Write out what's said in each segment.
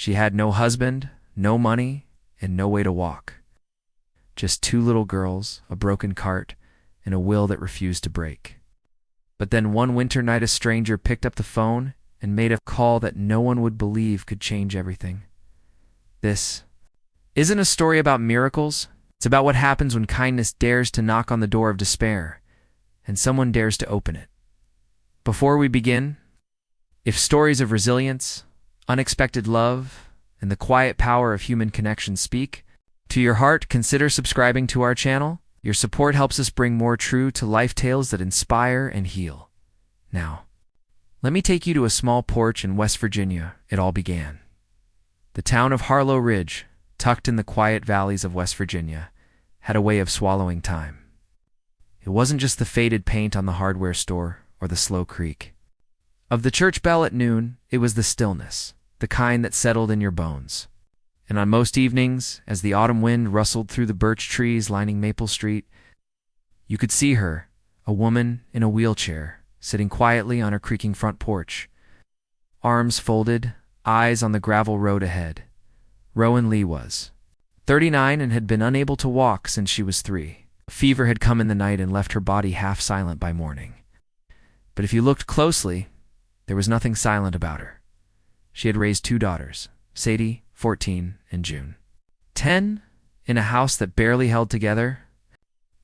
She had no husband, no money, and no way to walk. Just two little girls, a broken cart, and a will that refused to break. But then one winter night a stranger picked up the phone and made a call that no one would believe could change everything. This isn't a story about miracles. It's about what happens when kindness dares to knock on the door of despair, and someone dares to open it. Before we begin, if stories of resilience, unexpected love, and the quiet power of human connection speak to your heart, consider subscribing to our channel. Your support helps us bring more true-to-life tales that inspire and heal. Now, let me take you to a small porch in West Virginia. It all began. The town of Harlow Ridge, tucked in the quiet valleys of West Virginia, had a way of swallowing time. It wasn't just the faded paint on the hardware store or the slow creak of the church bell at noon. It was the stillness, the kind that settled in your bones. And on most evenings, as the autumn wind rustled through the birch trees lining Maple Street, you could see her, a woman in a wheelchair, sitting quietly on her creaking front porch. Arms folded, eyes on the gravel road ahead. Rowan Lee was 39 and had been unable to walk since she was 3. A fever had come in the night and left her body half silent by morning. But if you looked closely, there was nothing silent about her. She had raised 2 daughters, Sadie, 14, and June, 10, in a house that barely held together.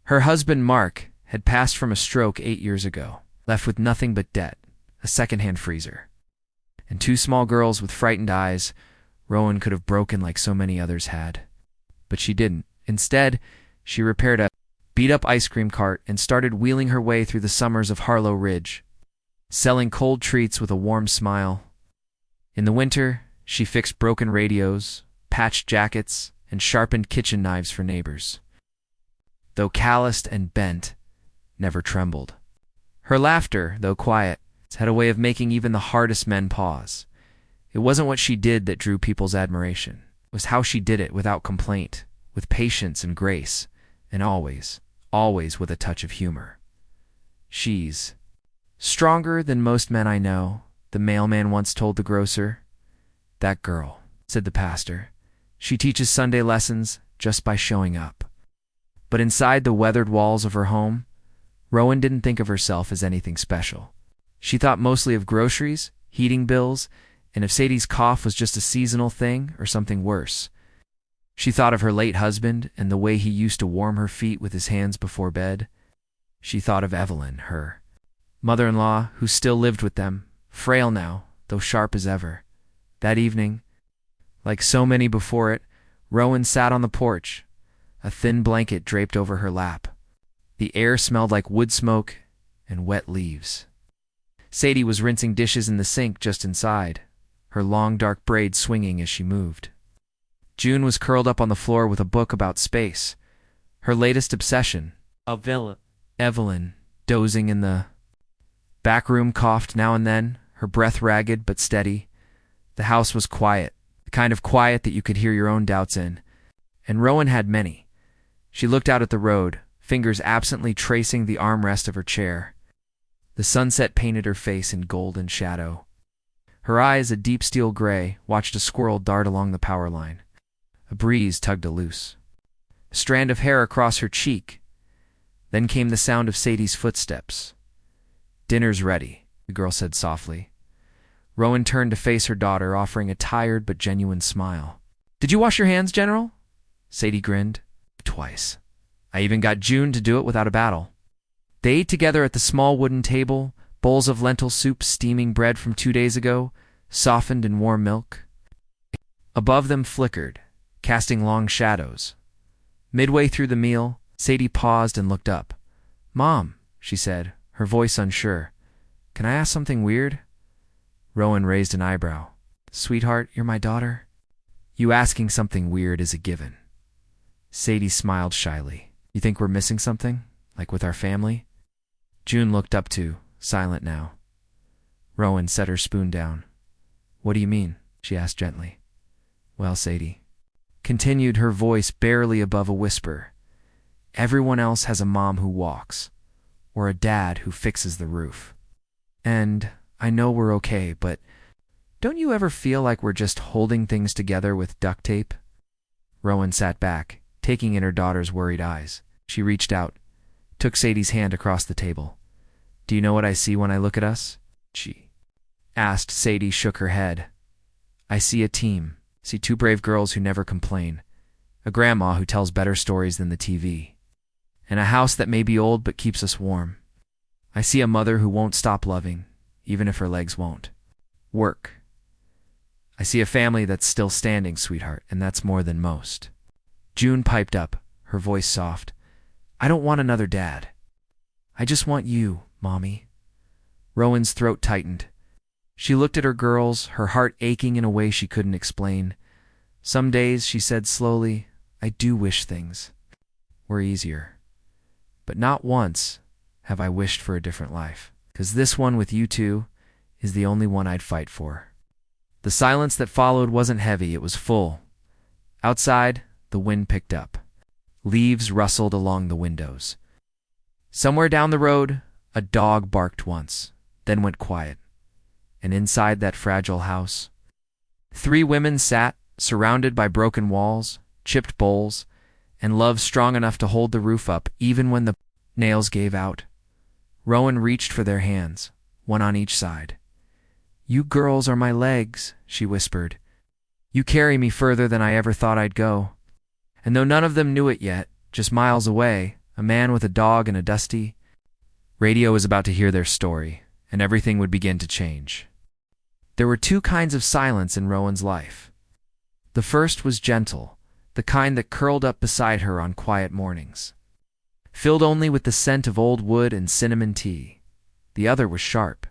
Her husband, Mark, had passed from a stroke 8 years ago, left with nothing but debt, a second-hand freezer, and 2 small girls with frightened eyes. Rowan could have broken like so many others had. But she didn't. Instead, she repaired a beat-up ice cream cart and started wheeling her way through the summers of Harlow Ridge, selling cold treats with a warm smile. In the winter, she fixed broken radios, patched jackets, and sharpened kitchen knives for neighbors. Though calloused and bent, never trembled. Her laughter, though quiet, had a way of making even the hardest men pause. It wasn't what she did that drew people's admiration. It was how she did it without complaint, with patience and grace, and always, always with a touch of humor. She's stronger than most men I know, the mailman once told the grocer. That girl, said the pastor. She teaches Sunday lessons just by showing up. But inside the weathered walls of her home, Rowan didn't think of herself as anything special. She thought mostly of groceries, heating bills, and if Sadie's cough was just a seasonal thing or something worse. She thought of her late husband and the way he used to warm her feet with his hands before bed. She thought of Evelyn, her mother-in-law, who still lived with them, frail now, though sharp as ever. That evening, like so many before it, Rowan sat on the porch, a thin blanket draped over her lap. The air smelled like wood smoke and wet leaves. Sadie was rinsing dishes in the sink just inside, her long dark braids swinging as she moved. June was curled up on the floor with a book about space, her latest obsession. Evelyn, dozing in the back room, coughed now and then, her breath ragged but steady. The house was quiet, the kind of quiet that you could hear your own doubts in, and Rowan had many. She looked out at the road, fingers absently tracing the armrest of her chair. The sunset painted her face in golden shadow. Her eyes, a deep steel gray, watched a squirrel dart along the power line. A breeze tugged a loose strand of hair across her cheek. Then came the sound of Sadie's footsteps. "Dinner's ready," the girl said softly. Rowan turned to face her daughter, offering a tired but genuine smile. "Did you wash your hands, General?" Sadie grinned. "Twice. I even got June to do it without a battle." They ate together at the small wooden table, bowls of lentil soup steaming bread from 2 days ago, softened in warm milk. Above them flickered, casting long shadows. Midway through the meal, Sadie paused and looked up. "Mom," she said, her voice unsure, "can I ask something weird?" Rowan raised an eyebrow. "Sweetheart, you're my daughter?" "You asking something weird is a given." Sadie smiled shyly. "You think we're missing something? Like with our family?" June looked up too, silent now. Rowan set her spoon down. "What do you mean?" she asked gently. "Well, Sadie," continued, her voice barely above a whisper, "everyone else has a mom who walks, or a dad who fixes the roof. And I know we're okay, but Don't you ever feel like we're just holding things together with duct tape? Rowan sat back, taking in her daughter's worried eyes. She reached out, took Sadie's hand across the table. Do you know what I see when I look at us? She asked. Sadie shook her head. I see a team. See two brave girls who never complain. A grandma who tells better stories than the TV. And a house that may be old but keeps us warm. I see a mother who won't stop loving, even if her legs won't work. I see a family that's still standing, sweetheart, and that's more than most. June piped up, her voice soft. I don't want another dad. I just want you, Mommy. Rowan's throat tightened. She looked at her girls, her heart aching in a way she couldn't explain. Some days, she said slowly, I do wish things were easier. But not once have I wished for a different life. 'Cause this one with you two is the only one I'd fight for. The silence that followed wasn't heavy, it was full. Outside, the wind picked up. Leaves rustled along the windows. Somewhere down the road, a dog barked once, then went quiet. And inside that fragile house, 3 women sat, surrounded by broken walls, chipped bowls, and love strong enough to hold the roof up even when the nails gave out. Rowan reached for their hands, one on each side. You girls are my legs, she whispered. You carry me further than I ever thought I'd go. And though none of them knew it yet, just miles away, a man with a dog and a dusty radio was about to hear their story, and everything would begin to change. There were 2 kinds of silence in Rowan's life. The first was gentle, the kind that curled up beside her on quiet mornings, filled only with the scent of old wood and cinnamon tea. The other was sharp.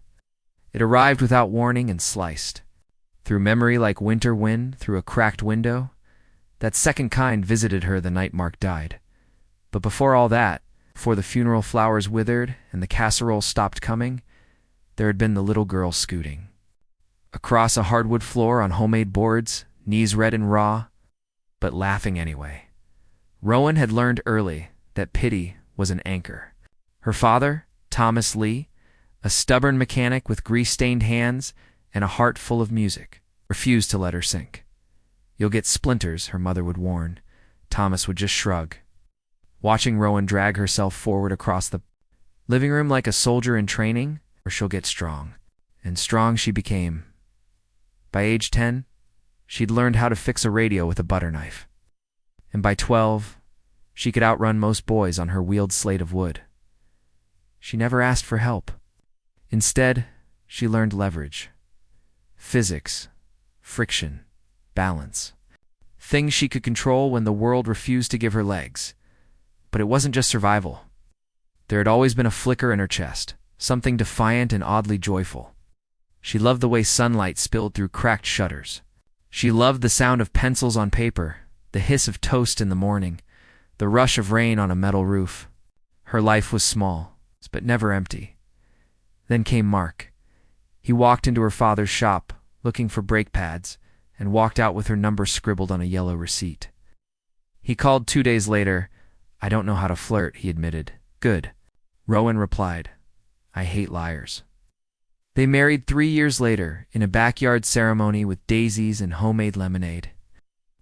It arrived without warning and sliced. Through memory like winter wind through a cracked window. That second kind visited her the night Mark died. But before all that, before the funeral flowers withered and the casserole stopped coming, there had been the little girl scooting across a hardwood floor on homemade boards, knees red and raw, but laughing anyway. Rowan had learned early that pity was an anchor. Her father, Thomas Lee, a stubborn mechanic with grease-stained hands and a heart full of music, refused to let her sink. You'll get splinters, her mother would warn. Thomas would just shrug, watching Rowan drag herself forward across the living room like a soldier in training, or she'll get strong. And strong she became. By age 10, she'd learned how to fix a radio with a butter knife. And by 12, she could outrun most boys on her wheeled slate of wood. She never asked for help. Instead, she learned leverage, physics, friction, balance. Things she could control when the world refused to give her legs. But it wasn't just survival. There had always been a flicker in her chest, something defiant and oddly joyful. She loved the way sunlight spilled through cracked shutters. She loved the sound of pencils on paper, the hiss of toast in the morning, the rush of rain on a metal roof. Her life was small, but never empty. Then came Mark. He walked into her father's shop, looking for brake pads, and walked out with her number scribbled on a yellow receipt. He called 2 days later. I don't know how to flirt, he admitted. Good. Rowan replied. I hate liars. They married 3 years later, in a backyard ceremony with daisies and homemade lemonade.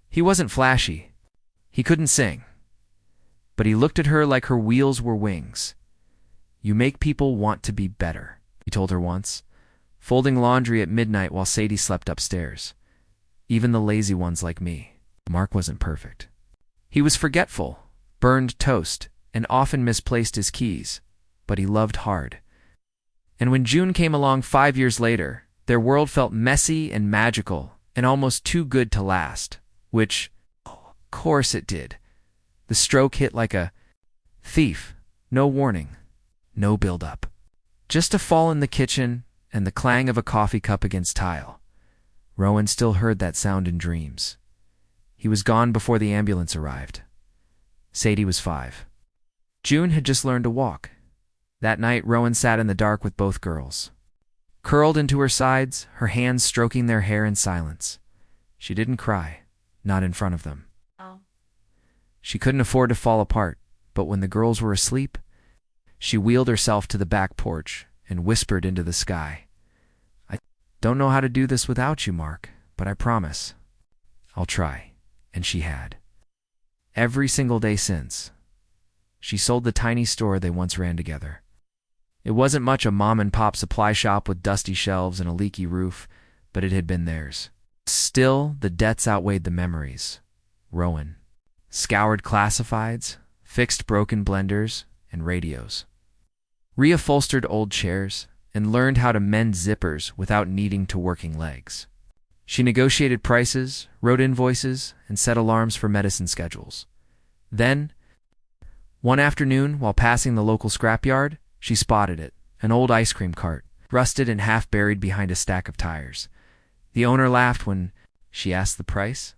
He wasn't flashy. He couldn't sing. But he looked at her like her wheels were wings. You make people want to be better, he told her once, folding laundry at midnight while Sadie slept upstairs. Even the lazy ones like me. Mark wasn't perfect. He was forgetful, burned toast, and often misplaced his keys, but he loved hard. And when June came along 5 years later, their world felt messy and magical and almost too good to last, which, of course it did. The stroke hit like a thief, no warning, no build-up. Just a fall in the kitchen and the clang of a coffee cup against tile. Rowan still heard that sound in dreams. He was gone before the ambulance arrived. Sadie was 5. June had just learned to walk. That night, Rowan sat in the dark with both girls, curled into her sides, her hands stroking their hair in silence. She didn't cry, not in front of them. Oh. She couldn't afford to fall apart, but when the girls were asleep, she wheeled herself to the back porch and whispered into the sky. I Don't know how to do this without you, Mark, but I promise. I'll try. And she had. Every single day since. She sold the tiny store they once ran together. It wasn't much a mom-and-pop supply shop with dusty shelves and a leaky roof, but it had been theirs. Still, the debts outweighed the memories. Rowan. Scoured classifieds, fixed broken blenders, and radios. Reupholstered old chairs, and learned how to mend zippers without needing to working legs. She negotiated prices, wrote invoices, and set alarms for medicine schedules. Then, one afternoon, while passing the local scrapyard, she spotted it, an old ice cream cart, rusted and half buried behind a stack of tires. The owner laughed when she asked the price.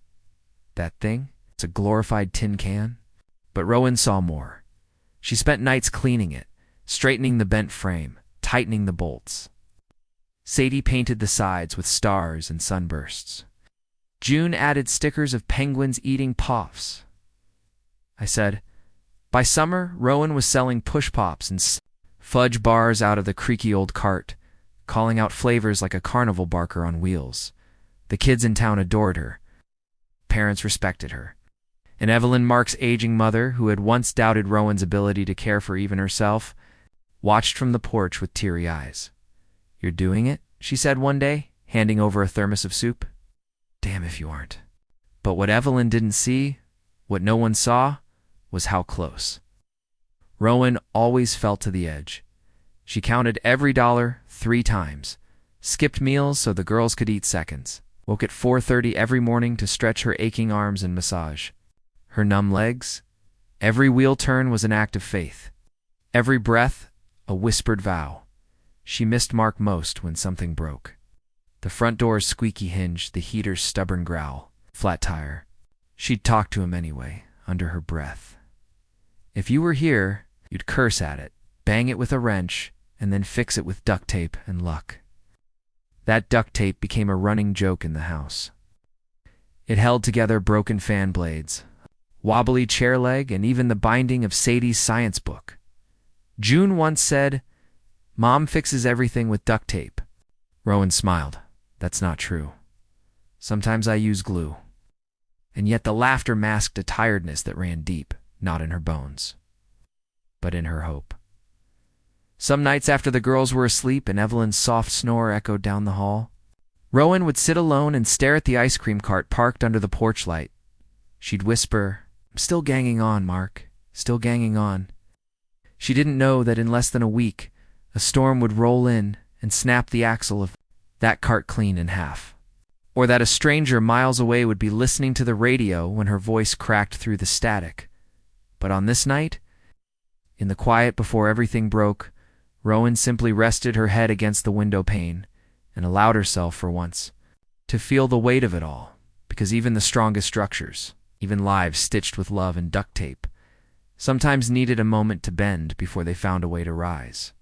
That thing? It's a glorified tin can. But Rowan saw more. She spent nights cleaning it, straightening the bent frame, tightening the bolts. Sadie painted the sides with stars and sunbursts. June added stickers of penguins eating puffs. I said, by summer, Rowan was selling push pops and fudge bars out of the creaky old cart, calling out flavors like a carnival barker on wheels. The kids in town adored her. Parents respected her. And Evelyn, Mark's aging mother, who had once doubted Rowan's ability to care for even herself, watched from the porch with teary eyes. You're doing it? She said one day, handing over a thermos of soup. Damn if you aren't. But what Evelyn didn't see, what no one saw, was how close. Rowan always fell to the edge. She counted every dollar 3 times, skipped meals so the girls could eat seconds, woke at 4:30 every morning to stretch her aching arms and massage her numb legs. Every wheel turn was an act of faith. Every breath, a whispered vow. She missed Mark most when something broke. The front door's squeaky hinge, the heater's stubborn growl, flat tire. She'd talk to him anyway, under her breath. If you were here, you'd curse at it, bang it with a wrench, and then fix it with duct tape and luck. That duct tape became a running joke in the house. It held together broken fan blades, wobbly chair leg, and even the binding of Sadie's science book. June once said, Mom fixes everything with duct tape. Rowan smiled. That's not true. Sometimes I use glue. And yet the laughter masked a tiredness that ran deep, not in her bones, but in her hope. Some nights after the girls were asleep and Evelyn's soft snore echoed down the hall, Rowan would sit alone and stare at the ice cream cart parked under the porch light. She'd whisper, I'm still ganging on, Mark, still ganging on. She didn't know that in less than a week, a storm would roll in and snap the axle of that cart clean in half. Or that a stranger miles away would be listening to the radio when her voice cracked through the static. But on this night, in the quiet before everything broke, Rowan simply rested her head against the window pane and allowed herself, for once, to feel the weight of it all, because even the strongest structures, even lives stitched with love and duct tape, sometimes needed a moment to bend before they found a way to rise.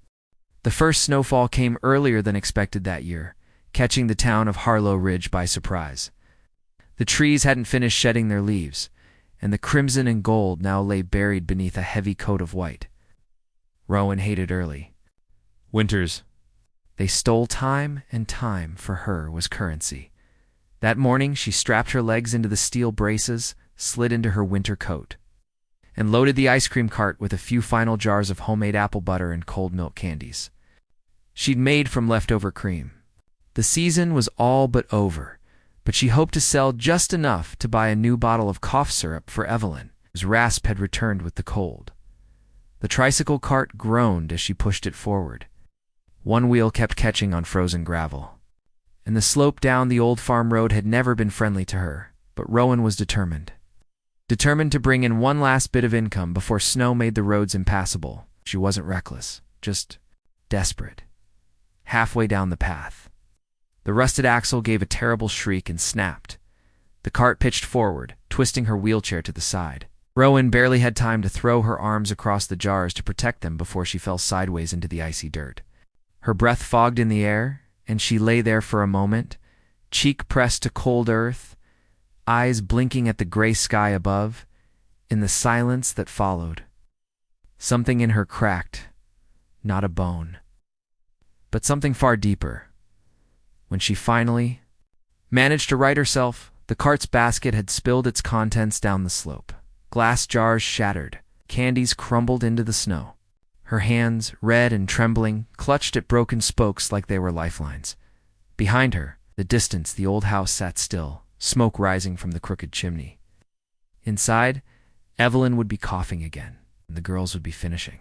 The first snowfall came earlier than expected that year, catching the town of Harlow Ridge by surprise. The trees hadn't finished shedding their leaves, and the crimson and gold now lay buried beneath a heavy coat of white. Rowan hated early winters. They stole time, and time, for her, was currency. That morning she strapped her legs into the steel braces, slid into her winter coat, and loaded the ice cream cart with a few final jars of homemade apple butter and cold milk candies she'd made from leftover cream. The season was all but over, but she hoped to sell just enough to buy a new bottle of cough syrup for Evelyn, whose rasp had returned with the cold. The tricycle cart groaned as she pushed it forward. One wheel kept catching on frozen gravel, and the slope down the old farm road had never been friendly to her, but Rowan was determined. Determined to bring in one last bit of income before snow made the roads impassable. She wasn't reckless, just desperate. Halfway down the path, the rusted axle gave a terrible shriek and snapped. The cart pitched forward, twisting her wheelchair to the side. Rowan barely had time to throw her arms across the jars to protect them before she fell sideways into the icy dirt. Her breath fogged in the air, and she lay there for a moment, cheek pressed to cold earth, eyes blinking at the gray sky above, in the silence that followed. Something in her cracked, not a bone, but something far deeper. When she finally managed to right herself, the cart's basket had spilled its contents down the slope. Glass jars shattered, candies crumbled into the snow. Her hands, red and trembling, clutched at broken spokes like they were lifelines. Behind her, the distance, the old house sat still, smoke rising from the crooked chimney. Inside, Evelyn would be coughing again, and the girls would be finishing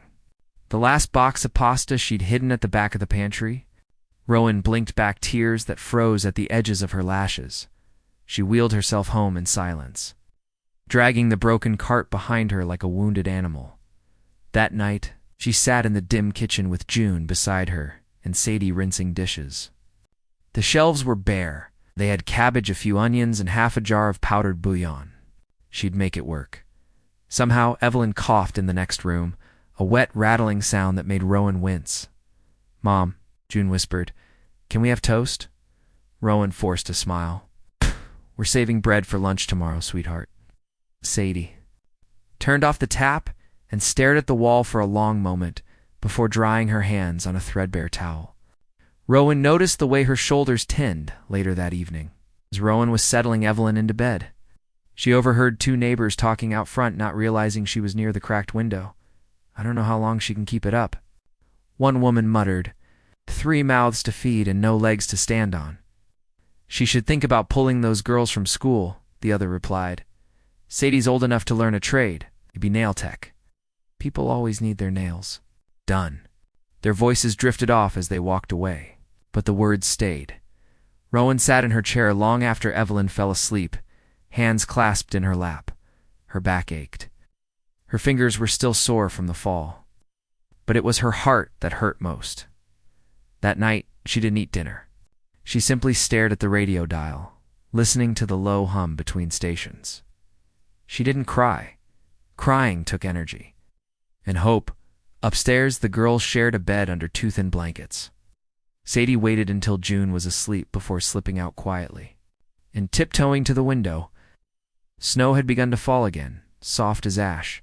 the last box of pasta she'd hidden at the back of the pantry. Rowan blinked back tears that froze at the edges of her lashes. She wheeled herself home in silence, dragging the broken cart behind her like a wounded animal. That night, she sat in the dim kitchen with June beside her and Sadie rinsing dishes. The shelves were bare. They had cabbage, a few onions, and half a jar of powdered bouillon. She'd make it work. Somehow, Evelyn coughed in the next room, a wet, rattling sound that made Rowan wince. "Mom," June whispered, "can we have toast?" Rowan forced a smile. "We're saving bread for lunch tomorrow, sweetheart." Sadie turned off the tap and stared at the wall for a long moment before drying her hands on a threadbare towel. Rowan noticed the way her shoulders tinned later that evening, as Rowan was settling Evelyn into bed. She overheard two neighbors talking out front, not realizing she was near the cracked window. "I don't know how long she can keep it up." One woman muttered, "3 mouths to feed and no legs to stand on." "She should think about pulling those girls from school," the other replied. "Sadie's old enough to learn a trade, maybe nail tech. People always need their nails done." Their voices drifted off as they walked away, but the words stayed. Rowan sat in her chair long after Evelyn fell asleep, hands clasped in her lap. Her back ached. Her fingers were still sore from the fall. But it was her heart that hurt most. That night, she didn't eat dinner. She simply stared at the radio dial, listening to the low hum between stations. She didn't cry. Crying took energy. And hope. Upstairs, the girls shared a bed under two thin blankets. Sadie waited until June was asleep before slipping out quietly. And tiptoeing to the window, snow had begun to fall again, soft as ash.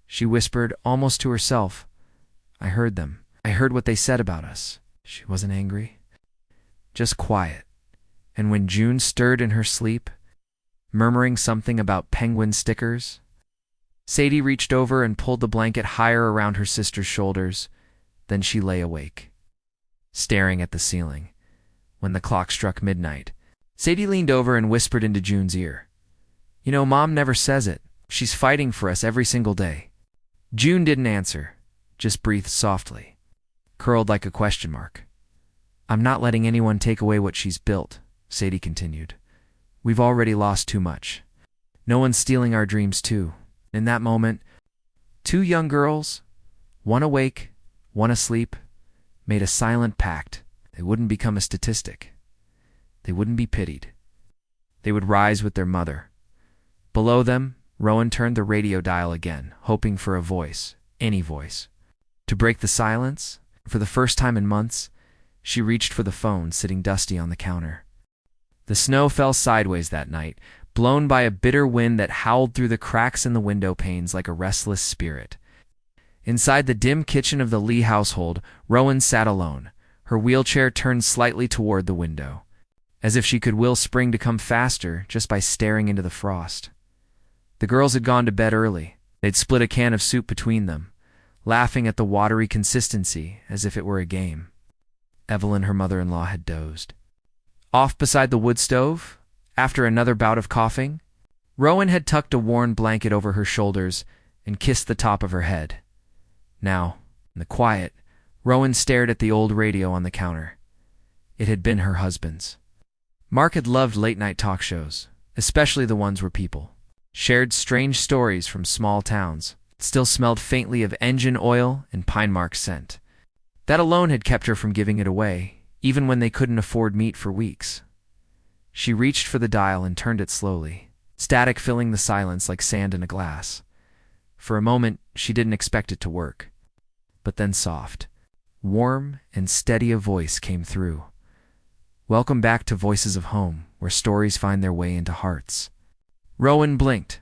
She whispered, almost to herself, "I heard them. I heard what they said about us." She wasn't angry, just quiet. And when June stirred in her sleep, murmuring something about penguin stickers, Sadie reached over and pulled the blanket higher around her sister's shoulders. Then she lay awake, staring at the ceiling. When the clock struck midnight, Sadie leaned over and whispered into June's ear, "You know, Mom never says it. She's fighting for us every single day." June didn't answer, just breathed softly, curled like a question mark. "I'm not letting anyone take away what she's built," Sadie continued. "We've already lost too much. No one's stealing our dreams too." In that moment, two young girls, one awake, one asleep, made a silent pact. They wouldn't become a statistic. They wouldn't be pitied. They would rise with their mother. Below them, Rowan turned the radio dial again, hoping for a voice, any voice. To break the silence, for the first time in months, she reached for the phone sitting dusty on the counter. The snow fell sideways that night, blown by a bitter wind that howled through the cracks in the window panes like a restless spirit. Inside the dim kitchen of the Lee household, Rowan sat alone, her wheelchair turned slightly toward the window, as if she could will spring to come faster just by staring into the frost. The girls had gone to bed early. They'd split a can of soup between them, laughing at the watery consistency as if it were a game. Evelyn, her mother-in-law, had dozed. Off beside the wood stove, after another bout of coughing, Rowan had tucked a worn blanket over her shoulders and kissed the top of her head. Now, in the quiet, Rowan stared at the old radio on the counter. It had been her husband's. Mark had loved late-night talk shows, especially the ones where people shared strange stories from small towns. It still smelled faintly of engine oil and pine mark scent. That alone had kept her from giving it away, even when they couldn't afford meat for weeks. She reached for the dial and turned it slowly, static filling the silence like sand in a glass. For a moment, she didn't expect it to work. But then soft, warm, and steady a voice came through. "Welcome back to Voices of Home, where stories find their way into hearts." Rowan blinked.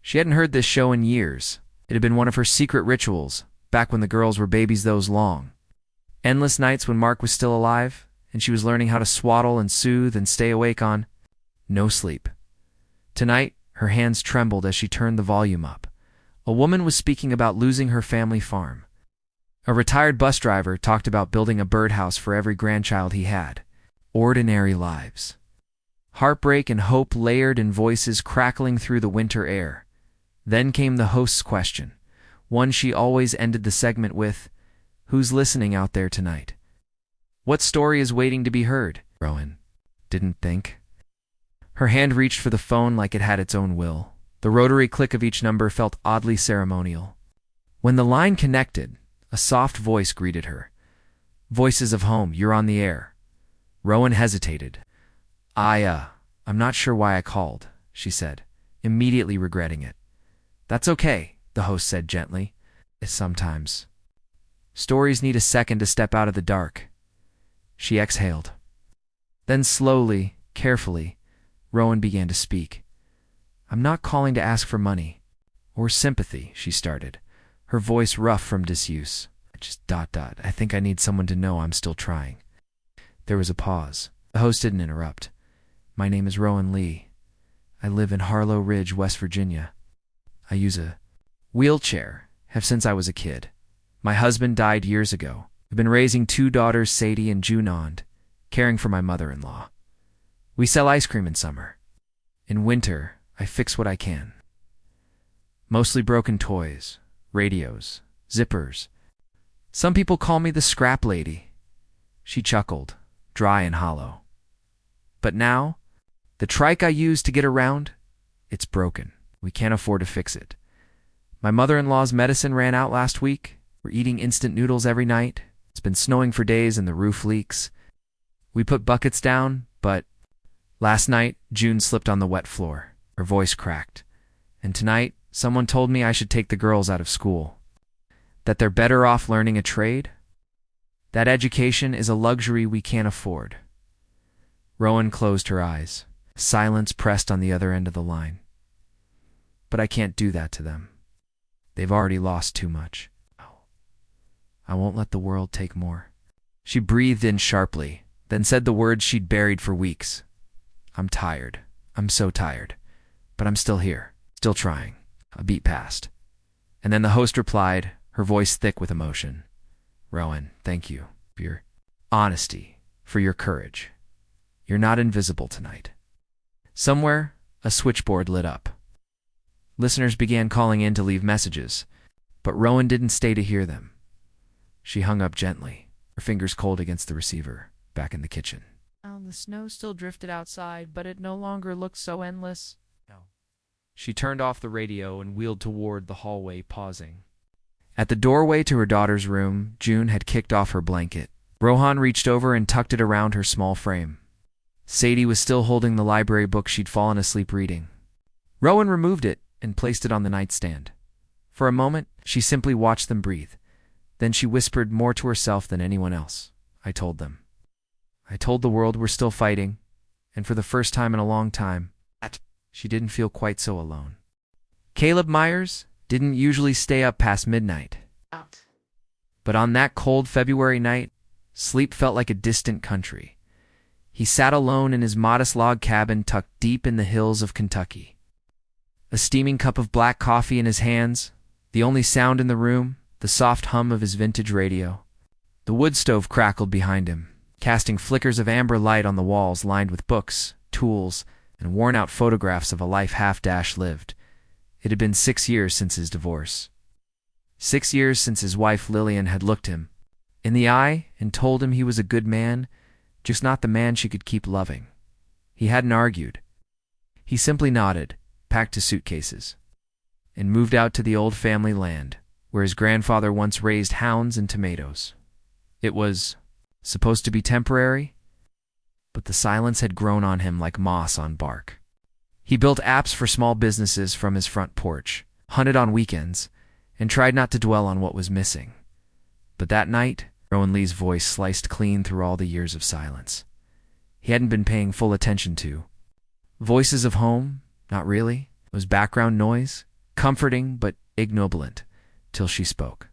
She hadn't heard this show in years. It had been one of her secret rituals, back when the girls were babies those long. Endless nights when Mark was still alive, and she was learning how to swaddle and soothe and stay awake on no sleep. Tonight, her hands trembled as she turned the volume up. A woman was speaking about losing her family farm. A retired bus driver talked about building a birdhouse for every grandchild he had. Ordinary lives. Heartbreak and hope layered in voices crackling through the winter air. Then came the host's question, one she always ended the segment with, "Who's listening out there tonight? What story is waiting to be heard?" Rowan didn't think. Her hand reached for the phone like it had its own will. The rotary click of each number felt oddly ceremonial. When the line connected, a soft voice greeted her. "Voices of Home, you're on the air." Rowan hesitated. I'm not sure why I called," she said, immediately regretting it. "That's okay," the host said gently. "Sometimes stories need a second to step out of the dark." She exhaled. Then slowly, carefully, Rowan began to speak. "I'm not calling to ask for money or sympathy," she started, her voice rough from disuse. I think I need someone to know I'm still trying." There was a pause. The host didn't interrupt. "My name is Rowan Lee. I live in Harlow Ridge, West Virginia. I use a wheelchair, have since I was a kid. My husband died years ago. I've been raising 2 daughters, Sadie and Junond, caring for my mother-in-law. We sell ice cream in summer. In winter, I fix what I can. Mostly broken toys, radios, zippers. Some people call me the scrap lady." She chuckled, dry and hollow. "But now, the trike I use to get around, it's broken. We can't afford to fix it. My mother-in-law's medicine ran out last week. We're eating instant noodles every night. It's been snowing for days and the roof leaks. We put buckets down, but last night, June slipped on the wet floor. Her voice cracked. And tonight, someone told me I should take the girls out of school. That they're better off learning a trade? That education is a luxury we can't afford." Rowan closed her eyes. Silence pressed on the other end of the line. "But I can't do that to them. They've already lost too much. I won't let the world take more." She breathed in sharply, then said the words she'd buried for weeks. "I'm tired. I'm so tired. But I'm still here, still trying." A beat passed. And then the host replied, her voice thick with emotion. "Rowan, thank you for your honesty, for your courage. You're not invisible tonight." Somewhere, a switchboard lit up. Listeners began calling in to leave messages, but Rowan didn't stay to hear them. She hung up gently, her fingers cold against the receiver, back in the kitchen. The snow still drifted outside, but it no longer looked so endless. She turned off the radio and wheeled toward the hallway, pausing. At the doorway to her daughter's room, June had kicked off her blanket. Rohan reached over and tucked it around her small frame. Sadie was still holding the library book she'd fallen asleep reading. Rowan removed it and placed it on the nightstand. For a moment, she simply watched them breathe. Then she whispered more to herself than anyone else. "I told them. I told the world we're still fighting, and for the first time in a long time, she didn't feel quite so alone." Caleb Myers didn't usually stay up past midnight. But on that cold February night, sleep felt like a distant country. He sat alone in his modest log cabin tucked deep in the hills of Kentucky. A steaming cup of black coffee in his hands, the only sound in the room, the soft hum of his vintage radio. The wood stove crackled behind him, casting flickers of amber light on the walls lined with books, tools, and worn-out photographs of a life half-lived. It had been 6 years since his divorce. 6 years since his wife Lillian had looked him in the eye and told him he was a good man, just not the man she could keep loving. He hadn't argued. He simply nodded, packed his suitcases, and moved out to the old family land, where his grandfather once raised hounds and tomatoes. It was supposed to be temporary, but the silence had grown on him like moss on bark. He built apps for small businesses from his front porch, hunted on weekends, and tried not to dwell on what was missing. But that night, Rowan Lee's voice sliced clean through all the years of silence. He hadn't been paying full attention to. Voices of Home? Not really. It was background noise, comforting but ignoble, till she spoke.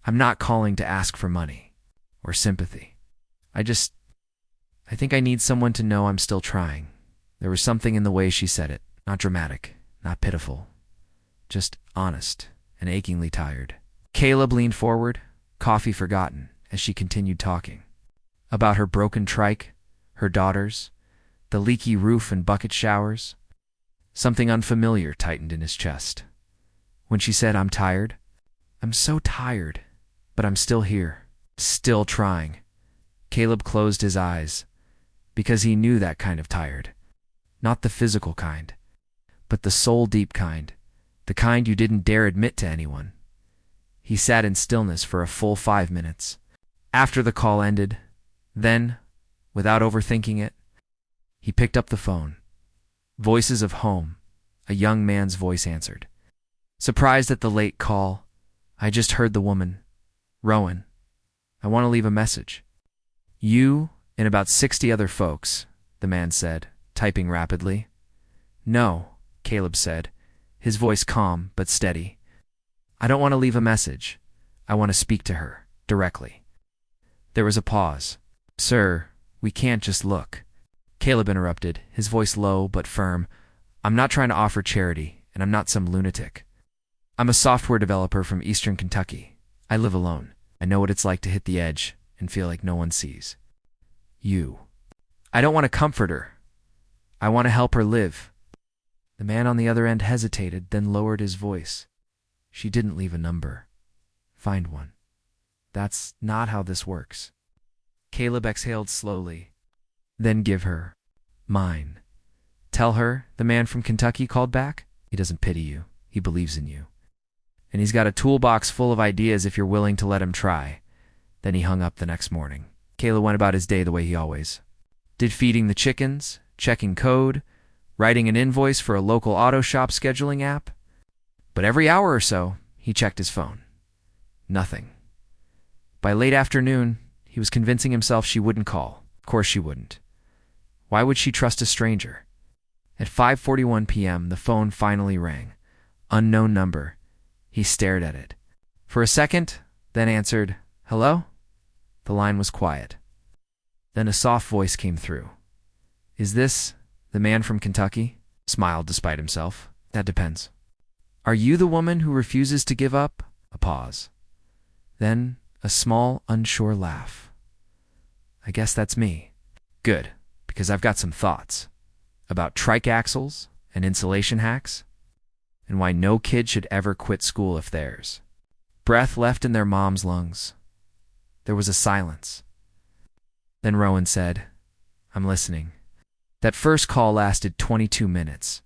"I'm not calling to ask for money or sympathy. I just I think I need someone to know I'm still trying. There was something in the way she said it. Not dramatic, not pitiful. Just honest and achingly tired. Caleb leaned forward, coffee forgotten, as she continued talking. About her broken trike, her daughters, the leaky roof and bucket showers. Something unfamiliar tightened in his chest. When she said, "I'm tired," I'm so tired, but I'm still here, still trying. Caleb closed his eyes, because he knew that kind of tired. Not the physical kind, but the soul-deep kind, the kind you didn't dare admit to anyone. He sat in stillness for a full 5 minutes. After the call ended, then, without overthinking it, he picked up the phone. Voices of home, a young man's voice answered. Surprised at the late call, I just heard the woman. Rowan, I want to leave a message. You and about 60 other folks, the man said, typing rapidly. No, Caleb said, his voice calm but steady. I don't want to leave a message. I want to speak to her, directly. There was a pause. Sir, we can't just look. Caleb interrupted, his voice low but firm. I'm not trying to offer charity, and I'm not some lunatic. I'm a software developer from Eastern Kentucky. I live alone. I know what it's like to hit the edge and feel like no one sees. You. I don't want to comfort her. I want to help her live. The man on the other end hesitated, then lowered his voice. She didn't leave a number. Find one. That's not how this works. Caleb exhaled slowly. Then give her mine. Tell her the man from Kentucky called back. He doesn't pity you. He believes in you. And he's got a toolbox full of ideas if you're willing to let him try. Then he hung up the next morning. Caleb went about his day the way he always did, feeding the chickens, checking code, writing an invoice for a local auto shop scheduling app. But every hour or so, he checked his phone. Nothing. By late afternoon, he was convincing himself she wouldn't call. Of course she wouldn't. Why would she trust a stranger? At 5:41 p.m., the phone finally rang. Unknown number. He stared at it. For a second, then answered, "Hello?" The line was quiet. Then a soft voice came through. Is this the man from Kentucky? Smiled despite himself. That depends. Are you the woman who refuses to give up? A pause. Then a small, unsure laugh. I guess that's me. Good, because I've got some thoughts about trike axles and insulation hacks, and why no kid should ever quit school if theirs. Breath left in their mom's lungs. There was a silence. Then Rowan said, I'm listening. That first call lasted 22 minutes.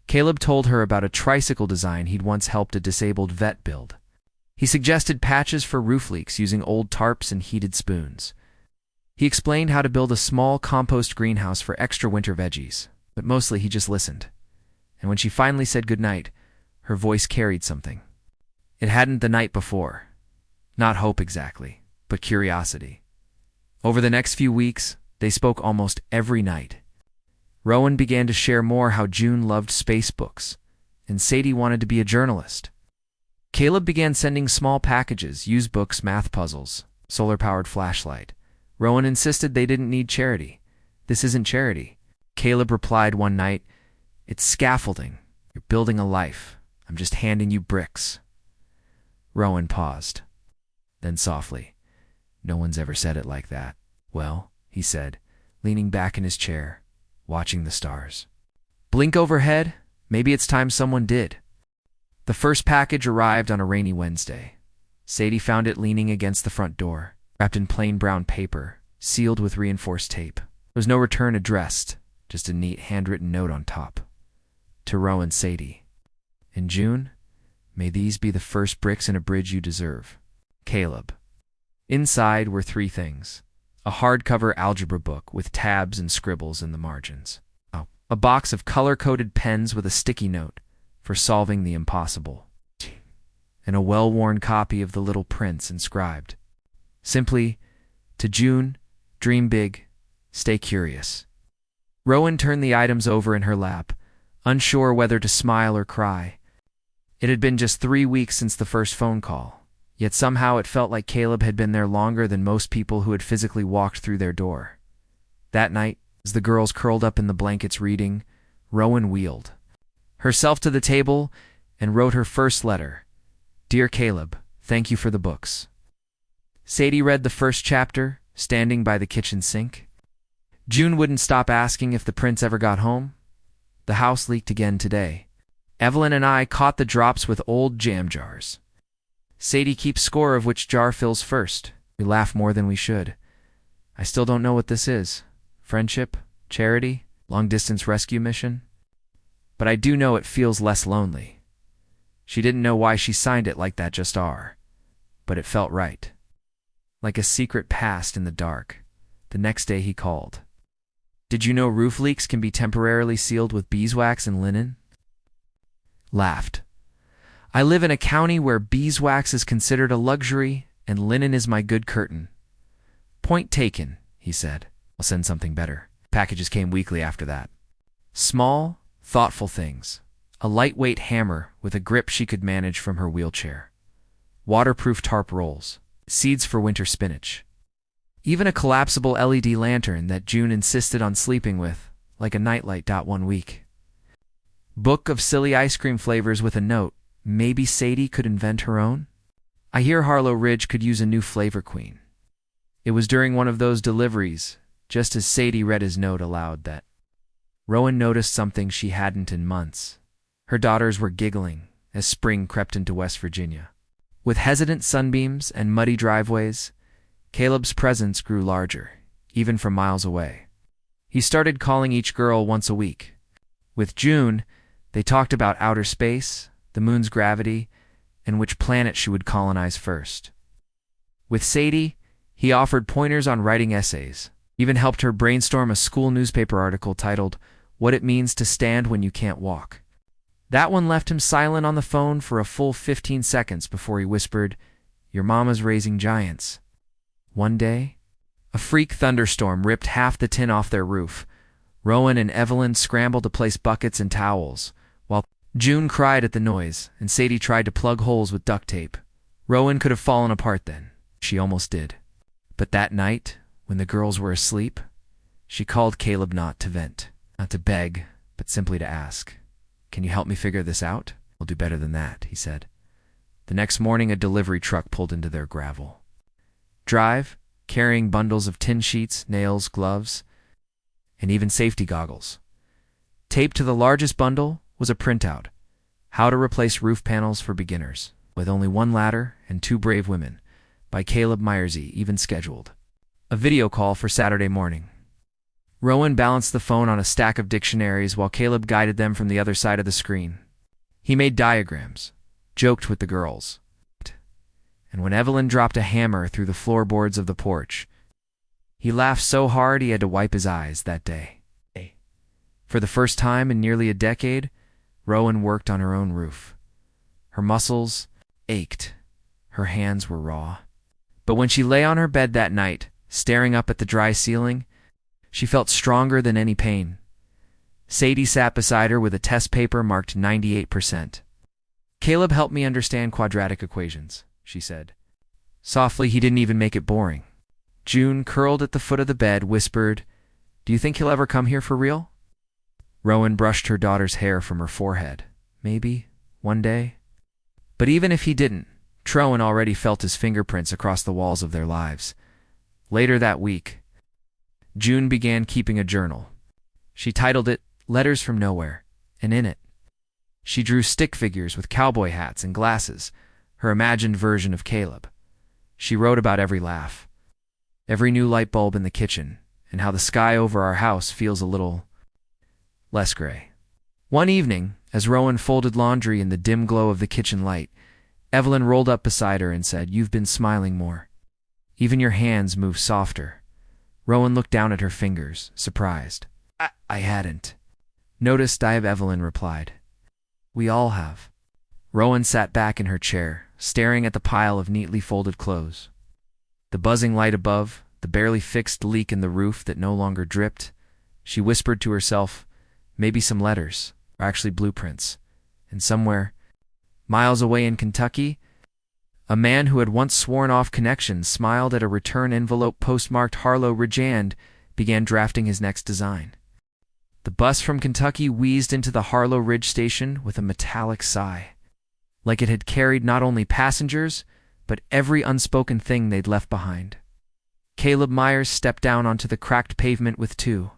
Caleb told her about a tricycle design he'd once helped a disabled vet build. He suggested patches for roof leaks using old tarps and heated spoons. He explained how to build a small compost greenhouse for extra winter veggies, but mostly he just listened. And when she finally said goodnight, her voice carried something. It hadn't the night before. Not hope exactly, but curiosity. Over the next few weeks, they spoke almost every night. Rowan began to share more how June loved space books, and Sadie wanted to be a journalist. Caleb began sending small packages, used books, math puzzles, solar-powered flashlight. Rowan insisted they didn't need charity. This isn't charity. Caleb replied one night, It's scaffolding. You're building a life. I'm just handing you bricks. Rowan paused. Then softly, No one's ever said it like that. Well, he said, leaning back in his chair, watching the stars. Blink overhead, maybe it's time someone did. The first package arrived on a rainy Wednesday. Sadie found it leaning against the front door, wrapped in plain brown paper, sealed with reinforced tape. There was no return addressed, just a neat handwritten note on top. To Rowan, Sadie. In June, may these be the first bricks in a bridge you deserve. Caleb. Inside were 3 things. A hardcover algebra book with tabs and scribbles in the margins. A box of color-coded pens with a sticky note for solving the impossible. And a well-worn copy of The Little Prince inscribed. Simply, to June, dream big, stay curious. Rowan turned the items over in her lap, unsure whether to smile or cry. It had been just 3 weeks since the first phone call, yet somehow it felt like Caleb had been there longer than most people who had physically walked through their door. That night, as the girls curled up in the blankets reading, Rowan wheeled herself to the table and wrote her first letter. Dear Caleb, thank you for the books. Sadie read the first chapter, standing by the kitchen sink. June wouldn't stop asking if the prince ever got home. The house leaked again today. Evelyn and I caught the drops with old jam jars. Sadie keeps score of which jar fills first. We laugh more than we should. I still don't know what this is. Friendship? Charity? Long-distance rescue mission? But I do know it feels less lonely. She didn't know why she signed it like that, just R. But it felt right. Like a secret past in the dark. The next day he called. Did you know roof leaks can be temporarily sealed with beeswax and linen? Laughed. I live in a county where beeswax is considered a luxury and linen is my good curtain. Point taken, he said. I'll send something better. Packages came weekly after that. Small, thoughtful things. A lightweight hammer with a grip she could manage from her wheelchair. Waterproof tarp rolls. Seeds for winter spinach. Even a collapsible LED lantern that June insisted on sleeping with, like a nightlight. One week. Book of silly ice cream flavors with a note. Maybe Sadie could invent her own? I hear Harlow Ridge could use a new flavor queen. It was during one of those deliveries, just as Sadie read his note aloud, that Rowan noticed something she hadn't in months. Her daughters were giggling as spring crept into West Virginia. With hesitant sunbeams and muddy driveways, Caleb's presence grew larger, even from miles away. He started calling each girl once a week. With June, they talked about outer space, the moon's gravity, and which planet she would colonize first. With Sadie, he offered pointers on writing essays, even helped her brainstorm a school newspaper article titled, What It Means to Stand When You Can't Walk. That one left him silent on the phone for a full 15 seconds before he whispered, Your mama's raising giants. One day, a freak thunderstorm ripped half the tin off their roof. Rowan and Evelyn scrambled to place buckets and towels, while June cried at the noise and Sadie tried to plug holes with duct tape. Rowan could have fallen apart then. She almost did. But that night, when the girls were asleep, she called Caleb not to vent, not to beg, but simply to ask. Can you help me figure this out? We'll do better than that, he said. The next morning, a delivery truck pulled into their gravel drive, carrying bundles of tin sheets, nails, gloves, and even safety goggles. Taped to the largest bundle was a printout, How to Replace Roof Panels for Beginners, with only one ladder and 2 brave women, by Caleb Myersey, even scheduled. A video call for Saturday morning. Rowan balanced the phone on a stack of dictionaries while Caleb guided them from the other side of the screen. He made diagrams, joked with the girls. And when Evelyn dropped a hammer through the floorboards of the porch, he laughed so hard he had to wipe his eyes that day. For the first time in nearly a decade, Rowan worked on her own roof. Her muscles ached. Her hands were raw. But when she lay on her bed that night, staring up at the dry ceiling, she felt stronger than any pain. Sadie sat beside her with a test paper marked 98%. Caleb helped me understand quadratic equations, she said. Softly, he didn't even make it boring. June, curled at the foot of the bed, whispered, Do you think he'll ever come here for real? Rowan brushed her daughter's hair from her forehead. Maybe, one day. But even if he didn't, Trowan already felt his fingerprints across the walls of their lives. Later that week, June began keeping a journal. She titled it Letters from Nowhere, and in it, she drew stick figures with cowboy hats and glasses, her imagined version of Caleb. She wrote about every laugh, every new light bulb in the kitchen, and how the sky over our house feels a little less gray. One evening, as Rowan folded laundry in the dim glow of the kitchen light, Evelyn rolled up beside her and said, You've been smiling more. Even your hands move softer. Rowan looked down at her fingers, surprised. I hadn't noticed, Evelyn replied. We all have. Rowan sat back in her chair, staring at the pile of neatly folded clothes. The buzzing light above, the barely fixed leak in the roof that no longer dripped. She whispered to herself, maybe some letters, or actually blueprints. And somewhere, miles away in Kentucky, a man who had once sworn off connections smiled at a return envelope postmarked Harlow Ridge and began drafting his next design. The bus from Kentucky wheezed into the Harlow Ridge station with a metallic sigh, like it had carried not only passengers, but every unspoken thing they'd left behind. Caleb Myers stepped down onto the cracked pavement with two.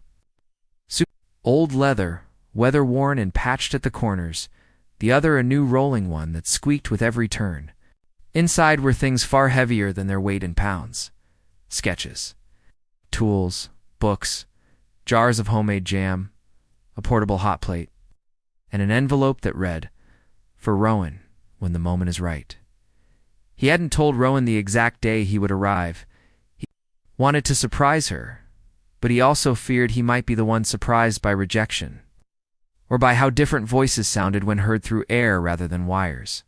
Old leather, weather-worn and patched at the corners, the other a new rolling one that squeaked with every turn. Inside were things far heavier than their weight in pounds. Sketches, tools, books, jars of homemade jam, a portable hot plate, and an envelope that read, "For Rowan, when the moment is right." He hadn't told Rowan the exact day he would arrive. He wanted to surprise her, but he also feared he might be the one surprised by rejection, or by how different voices sounded when heard through air rather than wires.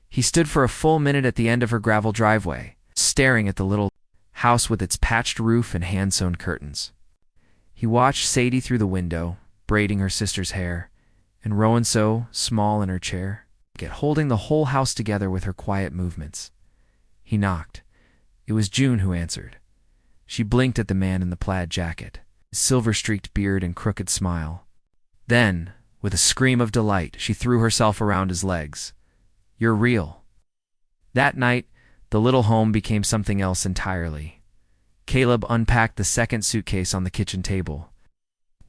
He stood for a full minute at the end of her gravel driveway, staring at the little house with its patched roof and hand-sewn curtains. He watched Sadie through the window, braiding her sister's hair, and Rowan so small in her chair, yet holding the whole house together with her quiet movements. He knocked. It was June who answered. She blinked at the man in the plaid jacket, his silver-streaked beard and crooked smile. Then, with a scream of delight, she threw herself around his legs. "You're real." That night, the little home became something else entirely. Caleb unpacked the second suitcase on the kitchen table.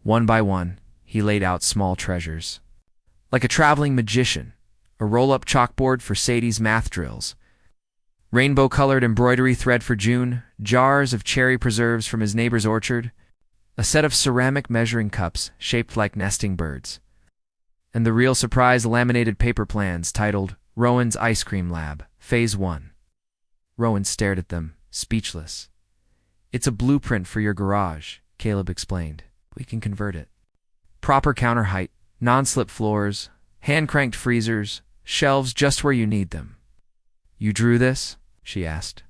One by one, he laid out small treasures. Like a traveling magician, a roll-up chalkboard for Sadie's math drills, rainbow-colored embroidery thread for June, jars of cherry preserves from his neighbor's orchard, a set of ceramic measuring cups shaped like nesting birds, and the real surprise laminated paper plans titled Rowan's Ice Cream Lab, Phase 1. Rowan stared at them, speechless. "It's a blueprint for your garage," Caleb explained. "We can convert it. Proper counter height, non-slip floors, hand-cranked freezers, shelves just where you need them." "You drew this?" she asked.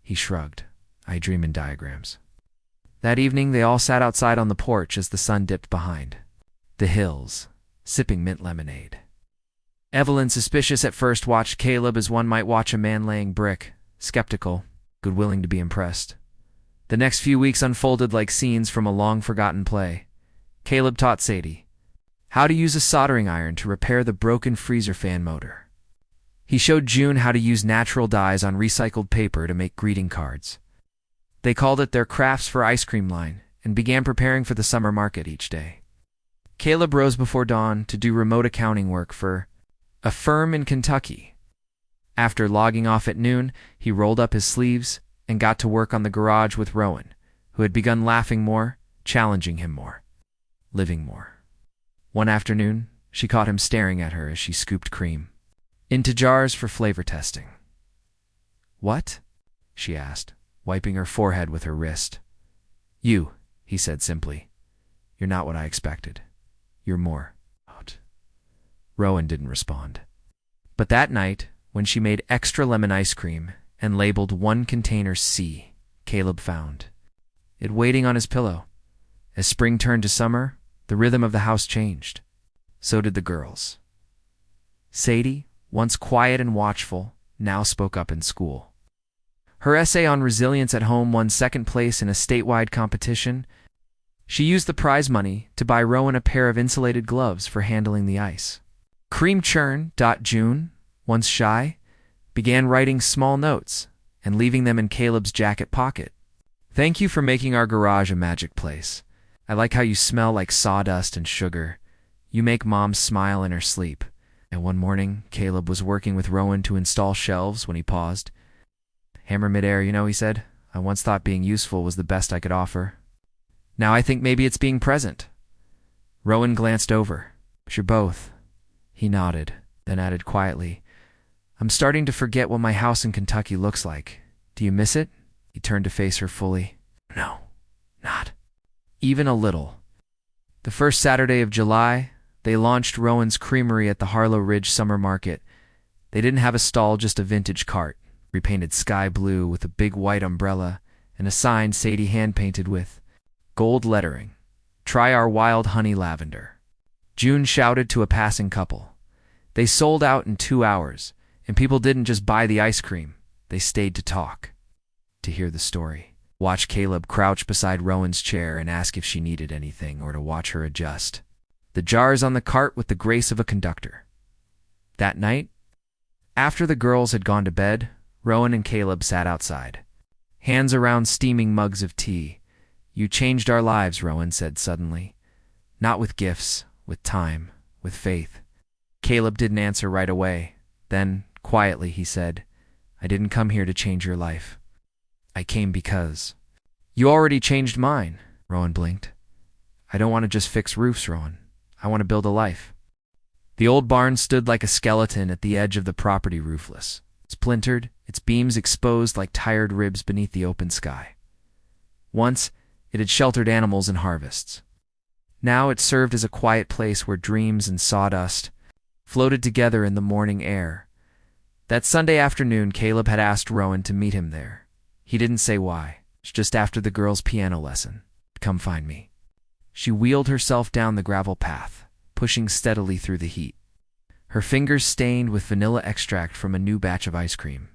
He shrugged. "I dream in diagrams." That evening they all sat outside on the porch as the sun dipped behind the hills, sipping mint lemonade. Evelyn, suspicious at first, watched Caleb as one might watch a man laying brick, skeptical, good willing to be impressed. The next few weeks unfolded like scenes from a long-forgotten play. Caleb taught Sadie how to use a soldering iron to repair the broken freezer fan motor. He showed June how to use natural dyes on recycled paper to make greeting cards. They called it their Crafts for Ice Cream line and began preparing for the summer market each day. Caleb rose before dawn to do remote accounting work for a firm in Kentucky. After logging off at noon, he rolled up his sleeves and got to work on the garage with Rowan, who had begun laughing more, challenging him more, living more. One afternoon, she caught him staring at her as she scooped cream into jars for flavor testing. "What?" she asked, wiping her forehead with her wrist. "You," he said simply. "You're not what I expected. You're more." Rowan didn't respond. But that night, when she made extra lemon ice cream and labeled one container C, Caleb found it waiting on his pillow. As spring turned to summer, the rhythm of the house changed. So did the girls. Sadie, once quiet and watchful, now spoke up in school. Her essay on resilience at home won second place in a statewide competition. She used the prize money to buy Rowan a pair of insulated gloves for handling the ice. Cream Churn. June, once shy, began writing small notes and leaving them in Caleb's jacket pocket. "Thank you for making our garage a magic place. I like how you smell like sawdust and sugar. You make Mom smile in her sleep." And one morning, Caleb was working with Rowan to install shelves when he paused. "Hammer midair, he said. "I once thought being useful was the best I could offer. Now I think maybe it's being present." Rowan glanced over. "You're both." He nodded, then added quietly, "I'm starting to forget what my house in Kentucky looks like. Do you miss it?" He turned to face her fully. "No, not even a little." The first Saturday of July, they launched Rowan's Creamery at the Harlow Ridge Summer Market. They didn't have a stall, just a vintage cart, repainted sky blue with a big white umbrella and a sign Sadie hand-painted with gold lettering, "Try our wild honey lavender." June shouted to a passing couple. They sold out in 2 hours, and people didn't just buy the ice cream. They stayed to talk, to hear the story. Watch Caleb crouch beside Rowan's chair and ask if she needed anything or to watch her adjust the jars on the cart with the grace of a conductor. That night, after the girls had gone to bed, Rowan and Caleb sat outside, hands around steaming mugs of tea. "You changed our lives," Rowan said suddenly. "Not with gifts, with time, with faith." Caleb didn't answer right away. Then, quietly, he said, "I didn't come here to change your life. I came because—" "You already changed mine," Rowan blinked. "I don't want to just fix roofs, Rowan. I want to build a life." The old barn stood like a skeleton at the edge of the property, roofless, splintered, its beams exposed like tired ribs beneath the open sky. Once, it had sheltered animals and harvests. Now it served as a quiet place where dreams and sawdust floated together in the morning air. That Sunday afternoon, Caleb had asked Rowan to meet him there. He didn't say why. Just after the girls' piano lesson. "Come find me." She wheeled herself down the gravel path, pushing steadily through the heat, her fingers stained with vanilla extract from a new batch of ice cream.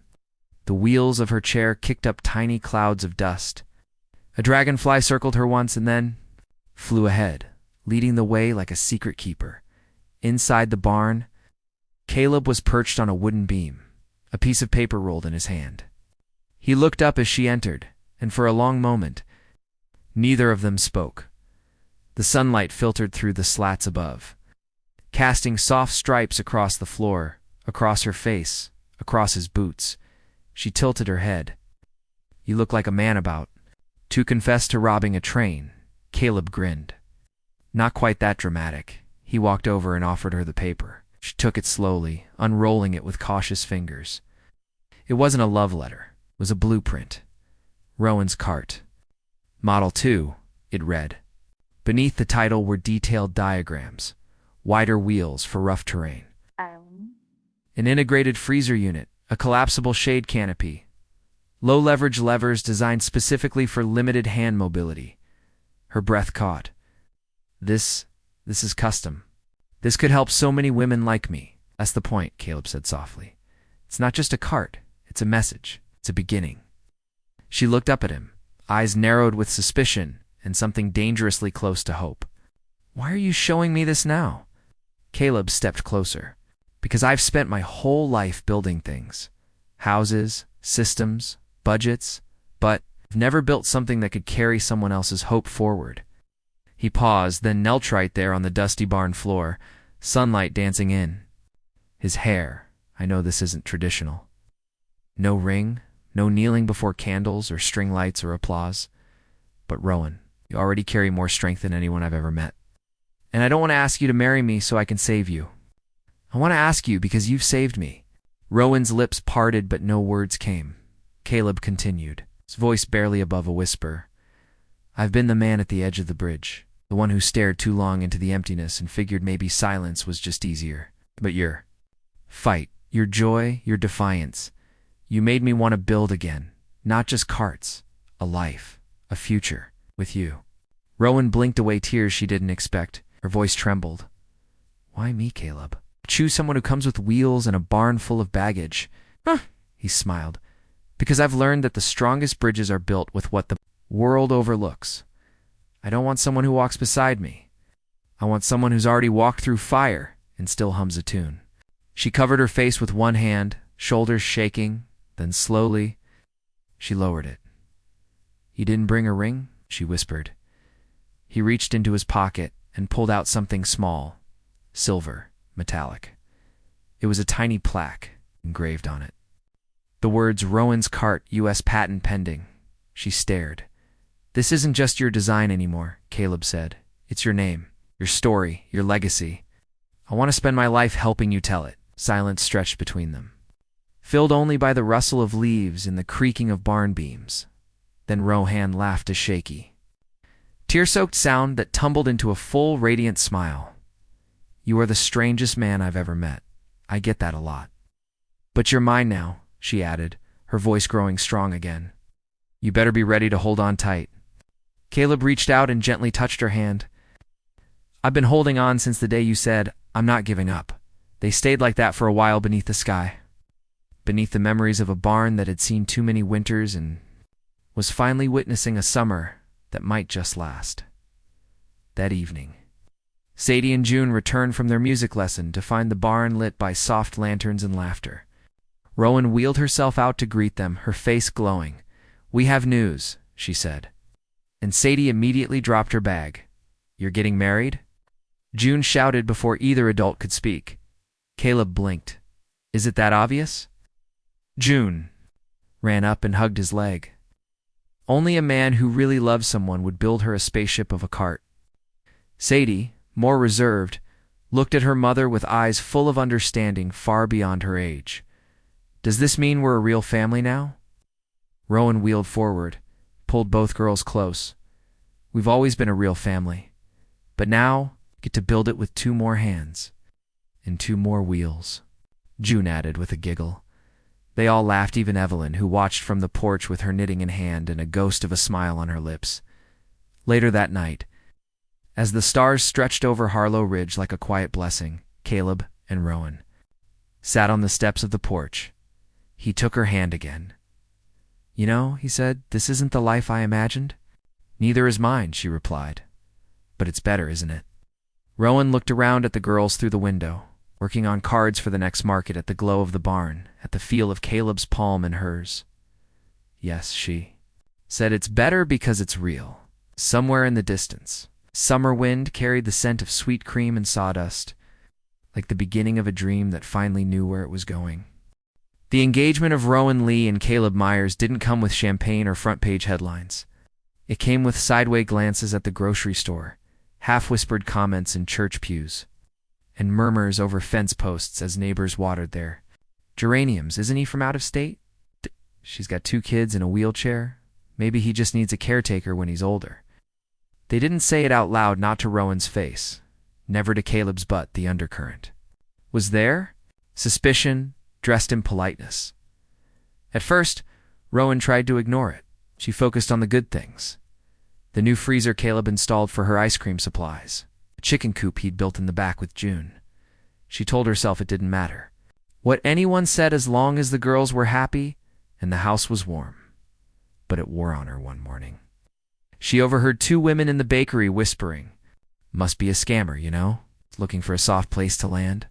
The wheels of her chair kicked up tiny clouds of dust. A dragonfly circled her once and then flew ahead, leading the way like a secret keeper. Inside the barn, Caleb was perched on a wooden beam, a piece of paper rolled in his hand. He looked up as she entered, and for a long moment, neither of them spoke. The sunlight filtered through the slats above, casting soft stripes across the floor, across her face, across his boots. She tilted her head. "You look like a man about to confess to robbing a train." Caleb grinned. "Not quite that dramatic." He walked over and offered her the paper. She took it slowly, unrolling it with cautious fingers. It wasn't a love letter. It was a blueprint. Rowan's cart. "Model 2, it read. Beneath the title were detailed diagrams, wider wheels for rough terrain, an integrated freezer unit, a collapsible shade canopy, low-leverage levers designed specifically for limited hand mobility. Her breath caught. This is custom. This could help so many women like me." "That's the point," Caleb said softly. "It's not just a cart. It's a message. It's a beginning." She looked up at him, eyes narrowed with suspicion and something dangerously close to hope. "Why are you showing me this now?" Caleb stepped closer. "Because I've spent my whole life building things. Houses, systems, budgets, but I've never built something that could carry someone else's hope forward." He paused, then knelt right there on the dusty barn floor, sunlight dancing in. His hair. I know this isn't traditional. No ring, no kneeling before candles or string lights or applause. But Rowan, you already carry more strength than anyone I've ever met. And I don't want to ask you to marry me so I can save you. I want to ask you because you've saved me." Rowan's lips parted, but no words came. Caleb continued, his voice barely above a whisper. "I've been the man at the edge of the bridge, the one who stared too long into the emptiness and figured maybe silence was just easier. But your fight, your joy, your defiance, you made me want to build again. Not just carts, a life, a future, with you." Rowan blinked away tears she didn't expect. Her voice trembled. "Why me, Caleb? Choose someone who comes with wheels and a barn full of baggage." "Huh," he smiled. "Because I've learned that the strongest bridges are built with what the world overlooks. I don't want someone who walks beside me. I want someone who's already walked through fire and still hums a tune." She covered her face with one hand, shoulders shaking, then slowly, she lowered it. "You didn't bring a ring?" she whispered. He reached into his pocket and pulled out something small, silver, metallic. It was a tiny plaque engraved on it. The words "Rowan's Cart, U.S. Patent Pending." She stared. "This isn't just your design anymore," Caleb said. "It's your name, your story, your legacy. I want to spend my life helping you tell it." Silence stretched between them, filled only by the rustle of leaves and the creaking of barn beams. Then Rohan laughed a shaky, tear-soaked sound that tumbled into a full, radiant smile. "You are the strangest man I've ever met. I get that a lot. But you're mine now," she added, her voice growing strong again. "You better be ready to hold on tight." Caleb reached out and gently touched her hand. "I've been holding on since the day you said, 'I'm not giving up.' They stayed like that for a while beneath the sky, beneath the memories of a barn that had seen too many winters and was finally witnessing a summer that might just last. That evening, Sadie and June returned from their music lesson to find the barn lit by soft lanterns and laughter. Rowan wheeled herself out to greet them, her face glowing. "We have news," she said. And Sadie immediately dropped her bag. "You're getting married?" June shouted before either adult could speak. Caleb blinked. "Is it that obvious?" June ran up and hugged his leg. Only a man who really loved someone would build her a spaceship of a cart. Sadie, more reserved, looked at her mother with eyes full of understanding far beyond her age. "Does this mean we're a real family now?" Rowan wheeled forward, pulled both girls close. "We've always been a real family, but now get to build it with 2 more hands and 2 more wheels," June added with a giggle. They all laughed, even Evelyn, who watched from the porch with her knitting in hand and a ghost of a smile on her lips. Later that night, as the stars stretched over Harlow Ridge like a quiet blessing, Caleb and Rowan sat on the steps of the porch. He took her hand again. "You know," he said, "this isn't the life I imagined." "Neither is mine," she replied. "But it's better, isn't it?" Rowan looked around at the girls through the window, working on cards for the next market, at the glow of the barn, at the feel of Caleb's palm in hers. "Yes," she said, "it's better because it's real." Somewhere in the distance, summer wind carried the scent of sweet cream and sawdust, like the beginning of a dream that finally knew where it was going. The engagement of Rowan Lee and Caleb Myers didn't come with champagne or front-page headlines. It came with sideway glances at the grocery store, half-whispered comments in church pews, and murmurs over fence posts as neighbors watered their geraniums. "Isn't he from out of state? She's got 2 kids in a wheelchair. Maybe he just needs a caretaker when he's older." They didn't say it out loud, not to Rowan's face, never to Caleb's, but the undercurrent was there. Suspicion dressed in politeness. At first, Rowan tried to ignore it. She focused on the good things. The new freezer Caleb installed for her ice cream supplies, a chicken coop he'd built in the back with June. She told herself it didn't matter what anyone said as long as the girls were happy and the house was warm. But it wore on her one morning. She overheard 2 women in the bakery whispering, "Must be a scammer, you know, looking for a soft place to land."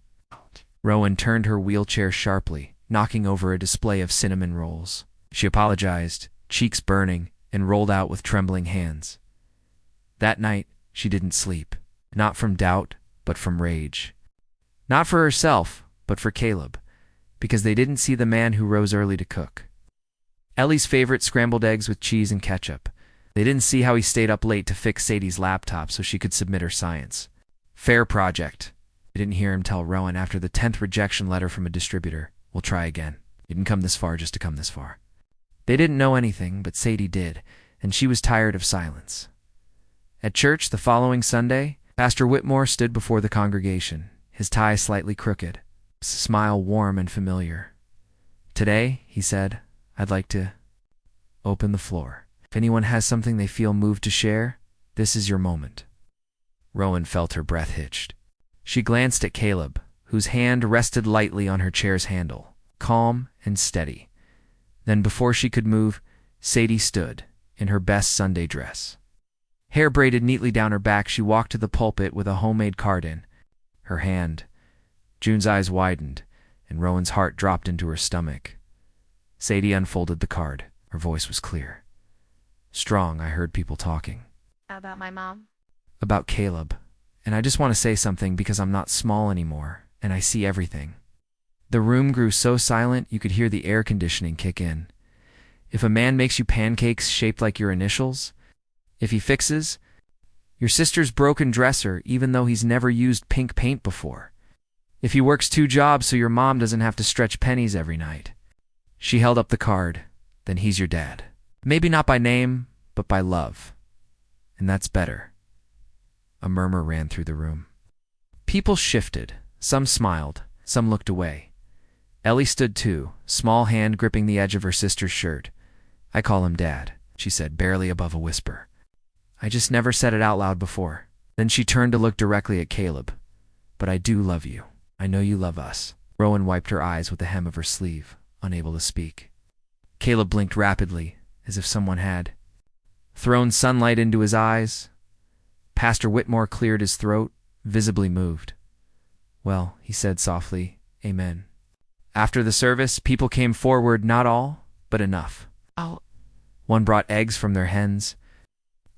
Rowan turned her wheelchair sharply, knocking over a display of cinnamon rolls. She apologized, cheeks burning, and rolled out with trembling hands. That night, she didn't sleep, not from doubt, but from rage. Not for herself, but for Caleb, because they didn't see the man who rose early to cook Ellie's favorite scrambled eggs with cheese and ketchup. They didn't see how he stayed up late to fix Sadie's laptop so she could submit her science fair project. They didn't hear him tell Rowan after the 10th rejection letter from a distributor, "We'll try again. You didn't come this far just to come this far." They didn't know anything, but Sadie did, and she was tired of silence. At church the following Sunday, Pastor Whitmore stood before the congregation, his tie slightly crooked, his smile warm and familiar. "Today," he said, "I'd like to open the floor. If anyone has something they feel moved to share, this is your moment." Rowan felt her breath hitched. She glanced at Caleb, whose hand rested lightly on her chair's handle, calm and steady. Then before she could move, Sadie stood, in her best Sunday dress. Hair braided neatly down her back, she walked to the pulpit with a homemade card in her hand. June's eyes widened, and Rowan's heart dropped into her stomach. Sadie unfolded the card. Her voice was clear. "Strong, I heard people talking." About my mom? "About Caleb. And I just want to say something because I'm not small anymore, and I see everything." The room grew so silent you could hear the air conditioning kick in. "If a man makes you pancakes shaped like your initials, if he fixes your sister's broken dresser even though he's never used pink paint before, if he works 2 jobs so your mom doesn't have to stretch pennies every night." She held up the card. "Then he's your dad. Maybe not by name, but by love. And that's better." A murmur ran through the room. People shifted. Some smiled. Some looked away. Ellie stood too, small hand gripping the edge of her sister's shirt. "I call him Dad," she said, barely above a whisper. "I just never said it out loud before." Then she turned to look directly at Caleb. "But I do love you. I know you love us." Rowan wiped her eyes with the hem of her sleeve, unable to speak. Caleb blinked rapidly, as if someone had thrown sunlight into his eyes. Pastor Whitmore cleared his throat, visibly moved. "Well," he said softly, "Amen." After the service, people came forward, not all, but enough. One brought eggs from their hens.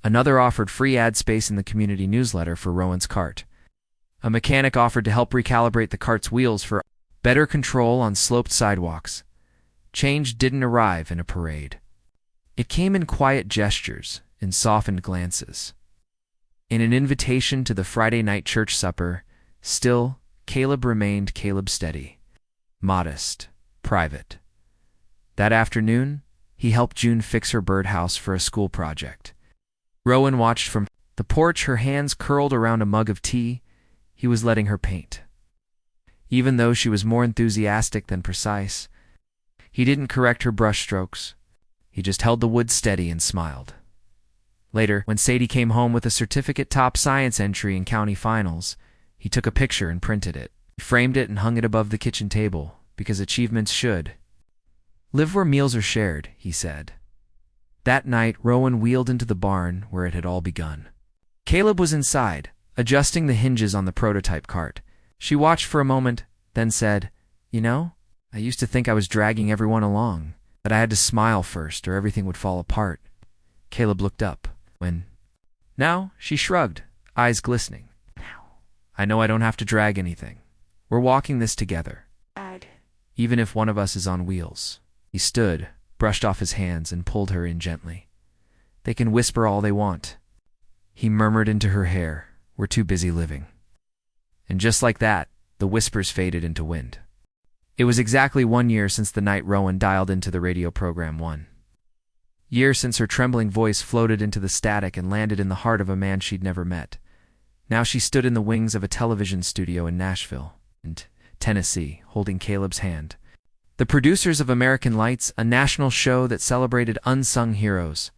Another offered free ad space in the community newsletter for Rowan's cart. A mechanic offered to help recalibrate the cart's wheels for better control on sloped sidewalks. Change didn't arrive in a parade. It came in quiet gestures, in softened glances. In an invitation to the Friday night church supper, still, Caleb remained Caleb steady, modest, private. That afternoon, he helped June fix her birdhouse for a school project. Rowan watched from the porch, her hands curled around a mug of tea. He was letting her paint. Even though she was more enthusiastic than precise, he didn't correct her brushstrokes. He just held the wood steady and smiled. Later, when Sadie came home with a certificate top science entry in county finals, he took a picture and printed it. He framed it and hung it above the kitchen table, because achievements should live where meals are shared, he said. That night, Rowan wheeled into the barn where it had all begun. Caleb was inside, adjusting the hinges on the prototype cart. She watched for a moment, then said, "You know, I used to think I was dragging everyone along, that I had to smile first or everything would fall apart." Caleb looked up. Now, she shrugged, eyes glistening. "I know I don't have to drag anything. We're walking this together. Even if one of us is on wheels." He stood, brushed off his hands, and pulled her in gently. "They can whisper all they want." He murmured into her hair, "We're too busy living." And just like that, the whispers faded into wind. It was exactly 1 year since the night Rowan dialed into the radio program 1. Years since her trembling voice floated into the static and landed in the heart of a man she'd never met. Now she stood in the wings of a television studio in Nashville, and Tennessee, holding Caleb's hand. The producers of American Lights, a national show that celebrated unsung heroes,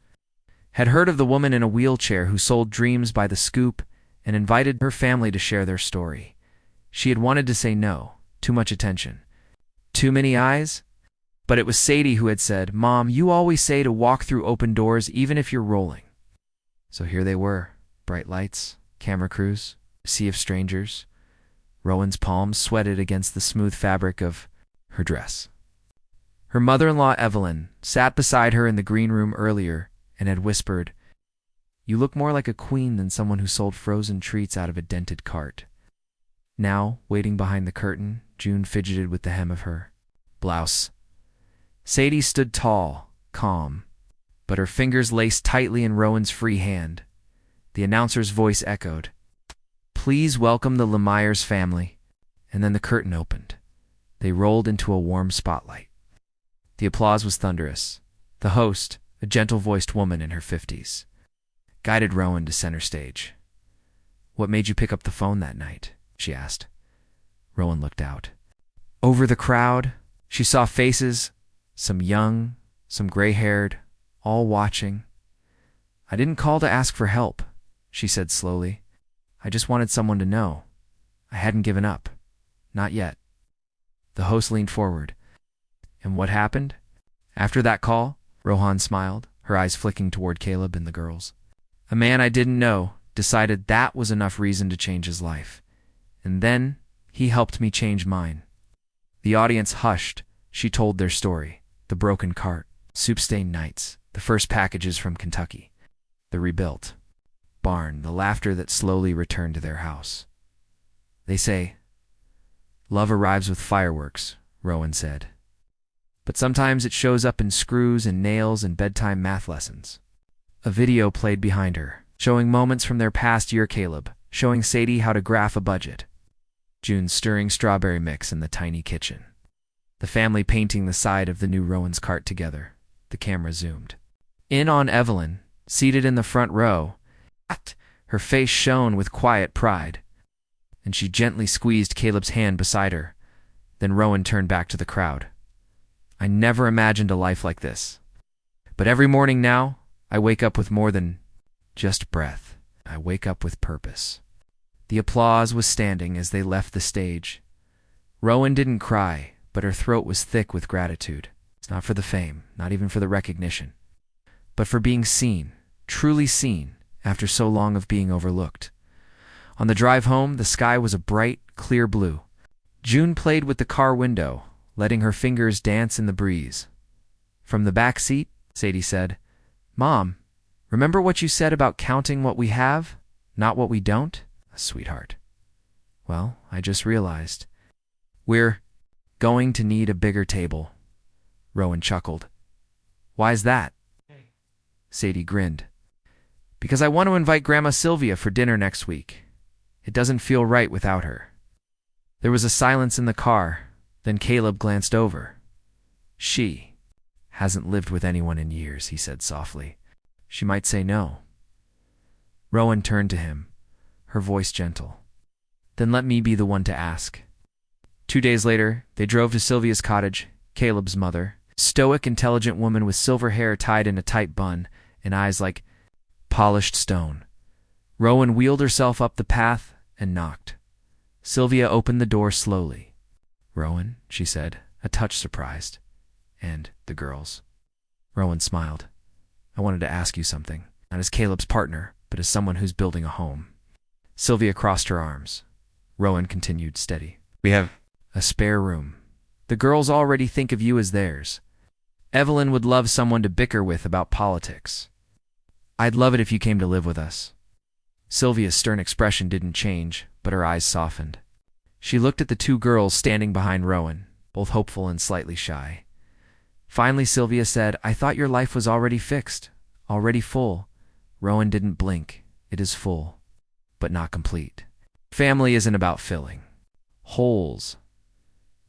had heard of the woman in a wheelchair who sold dreams by the scoop and invited her family to share their story. She had wanted to say no, too much attention, too many eyes, but it was Sadie who had said, "Mom, you always say to walk through open doors even if you're rolling." So here they were, bright lights, camera crews, a sea of strangers. Rowan's palms sweated against the smooth fabric of her dress. Her mother-in-law, Evelyn, sat beside her in the green room earlier and had whispered, "You look more like a queen than someone who sold frozen treats out of a dented cart." Now, waiting behind the curtain, June fidgeted with the hem of her blouse. Sadie stood tall, calm, but her fingers laced tightly in Rowan's free hand. The announcer's voice echoed, "Please welcome the Lemires family." And then the curtain opened. They rolled into a warm spotlight. The applause was thunderous. The host, a gentle-voiced woman in her 50s, guided Rowan to center stage. "What made you pick up the phone that night?" she asked. Rowan looked out. Over the crowd, she saw faces, some young, some gray-haired, all watching. "I didn't call to ask for help," she said slowly. "I just wanted someone to know. I hadn't given up. Not yet." The host leaned forward. "And what happened?" "After that call," Rohan smiled, her eyes flicking toward Caleb and the girls. "A man I didn't know decided that was enough reason to change his life. And then he helped me change mine." The audience hushed. She told their story. The broken cart, soup-stained nights, the first packages from Kentucky, the rebuilt barn, the laughter that slowly returned to their house. "They say, love arrives with fireworks," Rowan said. "But sometimes it shows up in screws and nails and bedtime math lessons." A video played behind her, showing moments from their past year. Caleb showing Sadie how to graph a budget. June stirring strawberry mix in the tiny kitchen. The family painting the side of the new Rowan's cart together. The camera zoomed in on Evelyn, seated in the front row. Her face shone with quiet pride, and she gently squeezed Caleb's hand beside her. Then Rowan turned back to the crowd. "I never imagined a life like this. But every morning now, I wake up with more than just breath. I wake up with purpose." The applause was standing as they left the stage. Rowan didn't cry, but her throat was thick with gratitude. It's not for the fame, not even for the recognition, but for being seen, truly seen, after so long of being overlooked. On the drive home, the sky was a bright, clear blue. June played with the car window, letting her fingers dance in the breeze. From the back seat, Sadie said, "Mom, remember what you said about counting what we have, not what we don't?" "Sweetheart." "Well, I just realized. We're going to need a bigger table." Rowan chuckled. "Why's that?" Sadie grinned. "Because I want to invite Grandma Sylvia for dinner next week. It doesn't feel right without her." There was a silence in the car, then Caleb glanced over. "She hasn't lived with anyone in years," he said softly. "She might say no." Rowan turned to him, her voice gentle. "Then let me be the one to ask." 2 days later, they drove to Sylvia's cottage, Caleb's mother, stoic, intelligent woman with silver hair tied in a tight bun and eyes like polished stone. Rowan wheeled herself up the path and knocked. Sylvia opened the door slowly. "Rowan," she said, a touch surprised. "And the girls?" Rowan smiled. "I wanted to ask you something, not as Caleb's partner, but as someone who's building a home." Sylvia crossed her arms. Rowan continued steady. "We have a spare room. The girls already think of you as theirs. Evelyn would love someone to bicker with about politics. I'd love it if you came to live with us." Sylvia's stern expression didn't change, but her eyes softened. She looked at the 2 girls standing behind Rowan, both hopeful and slightly shy. Finally, Sylvia said, "I thought your life was already fixed, already full." Rowan didn't blink. "It is full, but not complete. Family isn't about filling holes.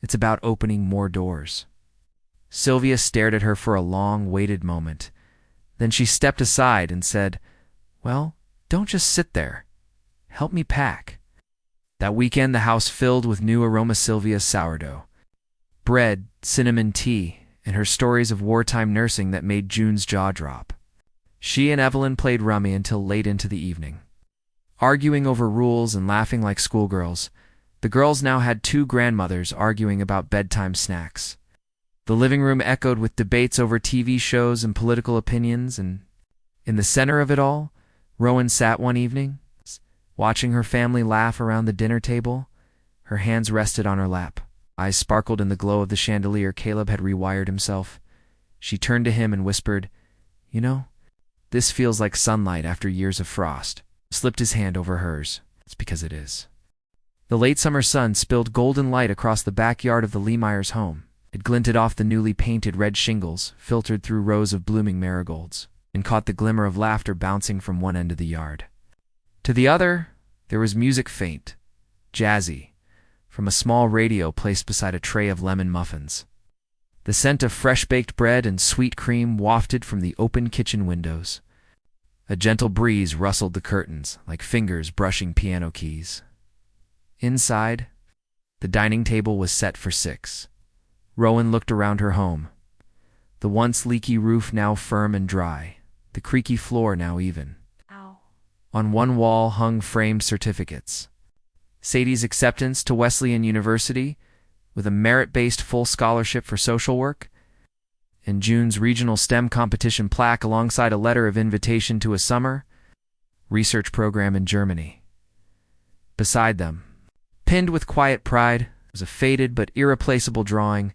It's about opening more doors." Sylvia stared at her for a long, weighted moment. Then she stepped aside and said, "Well, don't just sit there. Help me pack." That weekend, the house filled with new aroma Sylvia's sourdough, bread, cinnamon tea, and her stories of wartime nursing that made June's jaw drop. She and Evelyn played rummy until late into the evening. Arguing over rules and laughing like schoolgirls, the girls now had 2 grandmothers arguing about bedtime snacks. The living room echoed with debates over TV shows and political opinions, and in the center of it all, Rowan sat one evening, watching her family laugh around the dinner table. Her hands rested on her lap. Eyes sparkled in the glow of the chandelier. Caleb had rewired himself. She turned to him and whispered, "You know, this feels like sunlight after years of frost." Slipped his hand over hers. "It's because it is." The late summer sun spilled golden light across the backyard of the Lee-Myers home. It glinted off the newly painted red shingles, filtered through rows of blooming marigolds, and caught the glimmer of laughter bouncing from one end of the yard. To the other, there was music faint, jazzy, from a small radio placed beside a tray of lemon muffins. The scent of fresh-baked bread and sweet cream wafted from the open kitchen windows. A gentle breeze rustled the curtains, like fingers brushing piano keys. Inside, the dining table was set for 6. Rowan looked around her home. The once leaky roof now firm and dry, the creaky floor now even. Ow. On one wall hung framed certificates. Sadie's acceptance to Wesleyan University, with a merit-based full scholarship for social work, and June's regional STEM competition plaque alongside a letter of invitation to a summer research program in Germany. Beside them, pinned with quiet pride, was a faded but irreplaceable drawing,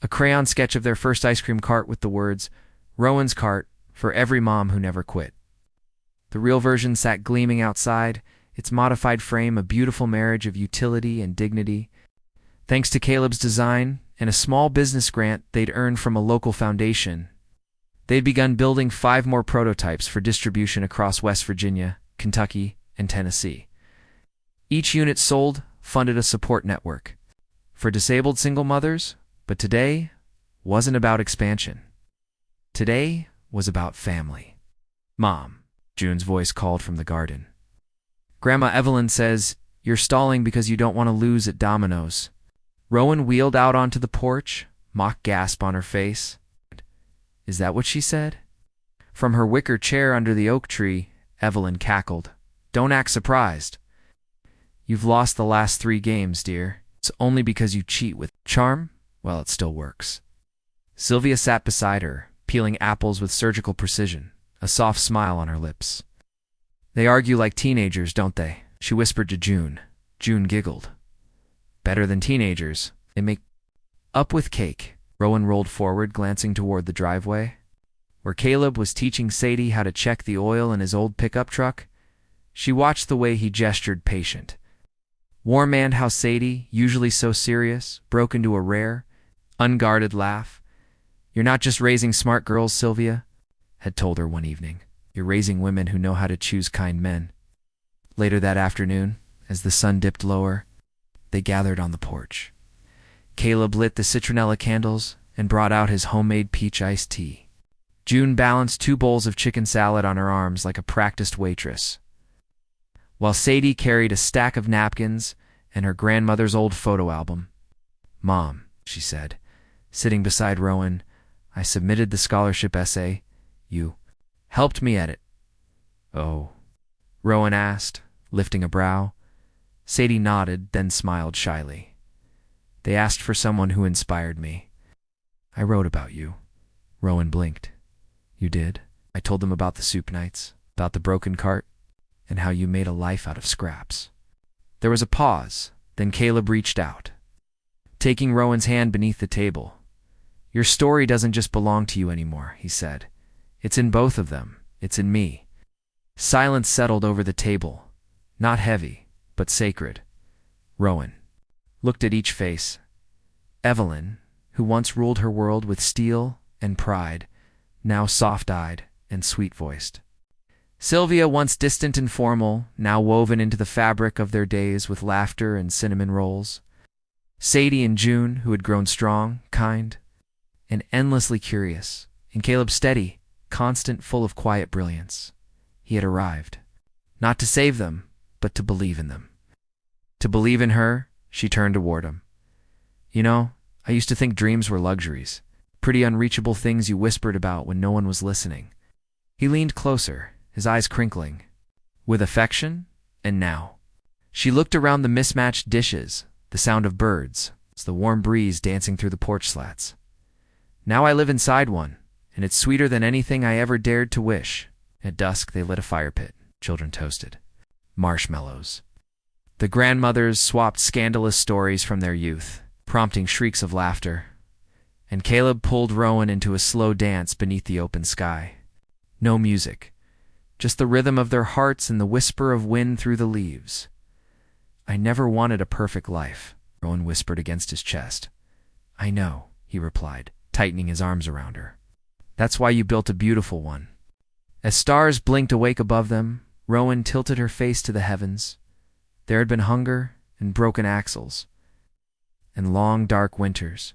a crayon sketch of their first ice cream cart with the words, "Rowan's Cart, for every mom who never quit." The real version sat gleaming outside, its modified frame a beautiful marriage of utility and dignity. Thanks to Caleb's design and a small business grant they'd earned from a local foundation, they'd begun building 5 more prototypes for distribution across West Virginia, Kentucky, and Tennessee. Each unit sold funded a support network for disabled single mothers, but today wasn't about expansion. Today was about family. "Mom," June's voice called from the garden. "Grandma Evelyn says you're stalling because you don't want to lose at dominoes." Rowan wheeled out onto the porch, mock gasp on her face. "Is that what she said?" From her wicker chair under the oak tree, Evelyn cackled. "Don't act surprised. You've lost the last 3 games, dear. It's only because you cheat with charm. Well, it still works." Sylvia sat beside her, peeling apples with surgical precision, a soft smile on her lips. They argue like teenagers, don't they? She whispered to June. June giggled. Better than teenagers. They make up with cake. Rowan rolled forward, glancing toward the driveway, where Caleb was teaching Sadie how to check the oil in his old pickup truck. She watched the way he gestured, patient. Warm, and how Sadie, usually so serious, broke into a rare, unguarded laugh. "You're not just raising smart girls, Sylvia," had told her one evening. "You're raising women who know how to choose kind men." Later that afternoon, as the sun dipped lower, they gathered on the porch. Caleb lit the citronella candles and brought out his homemade peach iced tea. June balanced 2 bowls of chicken salad on her arms like a practiced waitress, while Sadie carried a stack of napkins and her grandmother's old photo album. "Mom," she said, sitting beside Rowan, "I submitted the scholarship essay. You helped me edit." "Oh," Rowan asked, lifting a brow. Sadie nodded, then smiled shyly. "They asked for someone who inspired me. I wrote about you." Rowan blinked. "You did?" "I told them about the soup nights, about the broken cart, and how you made a life out of scraps." There was a pause, then Caleb reached out, taking Rowan's hand beneath the table. "Your story doesn't just belong to you anymore," he said. "It's in both of them. It's in me." Silence settled over the table, not heavy, but sacred. Rowan looked at each face. Evelyn, who once ruled her world with steel and pride, now soft-eyed and sweet-voiced. Sylvia, once distant and formal, now woven into the fabric of their days with laughter and cinnamon rolls. Sadie and June, who had grown strong, kind, and endlessly curious. And Caleb, steady, constant, full of quiet brilliance. He had arrived, not to save them, but to believe in them. To believe in her. She turned toward him. "You know, I used to think dreams were luxuries, pretty unreachable things you whispered about when no one was listening." He leaned closer, his eyes crinkling with affection. And now she looked around the mismatched dishes, the sound of birds, the warm breeze dancing through the porch slats. "Now I live inside one, and it's sweeter than anything I ever dared to wish." At dusk they lit a fire pit. Children toasted marshmallows. The grandmothers swapped scandalous stories from their youth, prompting shrieks of laughter. And Caleb pulled Rowan into a slow dance beneath the open sky. No music, just the rhythm of their hearts and the whisper of wind through the leaves. "I never wanted a perfect life," Rowan whispered against his chest. "I know," he replied, tightening his arms around her. "That's why you built a beautiful one." As stars blinked awake above them, Rowan tilted her face to the heavens. There had been hunger and broken axles, and long, dark winters.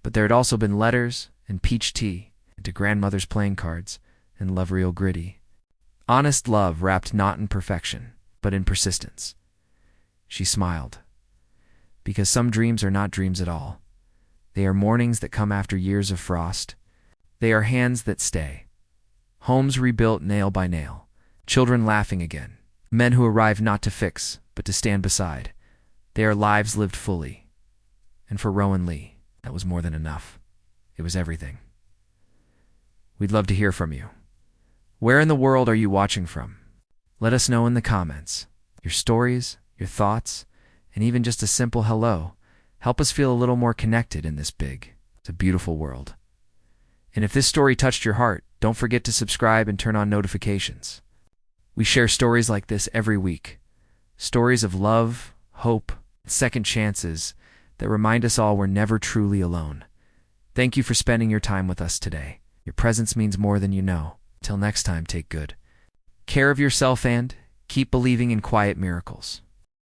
But there had also been letters and peach tea, and to grandmother's playing cards, and love real gritty. Honest love wrapped not in perfection, but in persistence. She smiled. Because some dreams are not dreams at all. They are mornings that come after years of frost. They are hands that stay. Homes rebuilt nail by nail. Children laughing again. Men who arrive not to fix, but to stand beside. They are lives lived fully. And for Rowan Lee, that was more than enough. It was everything. We'd love to hear from you. Where in the world are you watching from? Let us know in the comments. Your stories, your thoughts, and even just a simple hello help us feel a little more connected in this big, it's a beautiful world. And if this story touched your heart, don't forget to subscribe and turn on notifications. We share stories like this every week. Stories of love, hope, second chances that remind us all we're never truly alone. Thank you for spending your time with us today. Your presence means more than you know. Till next time, take good care of yourself and keep believing in quiet miracles.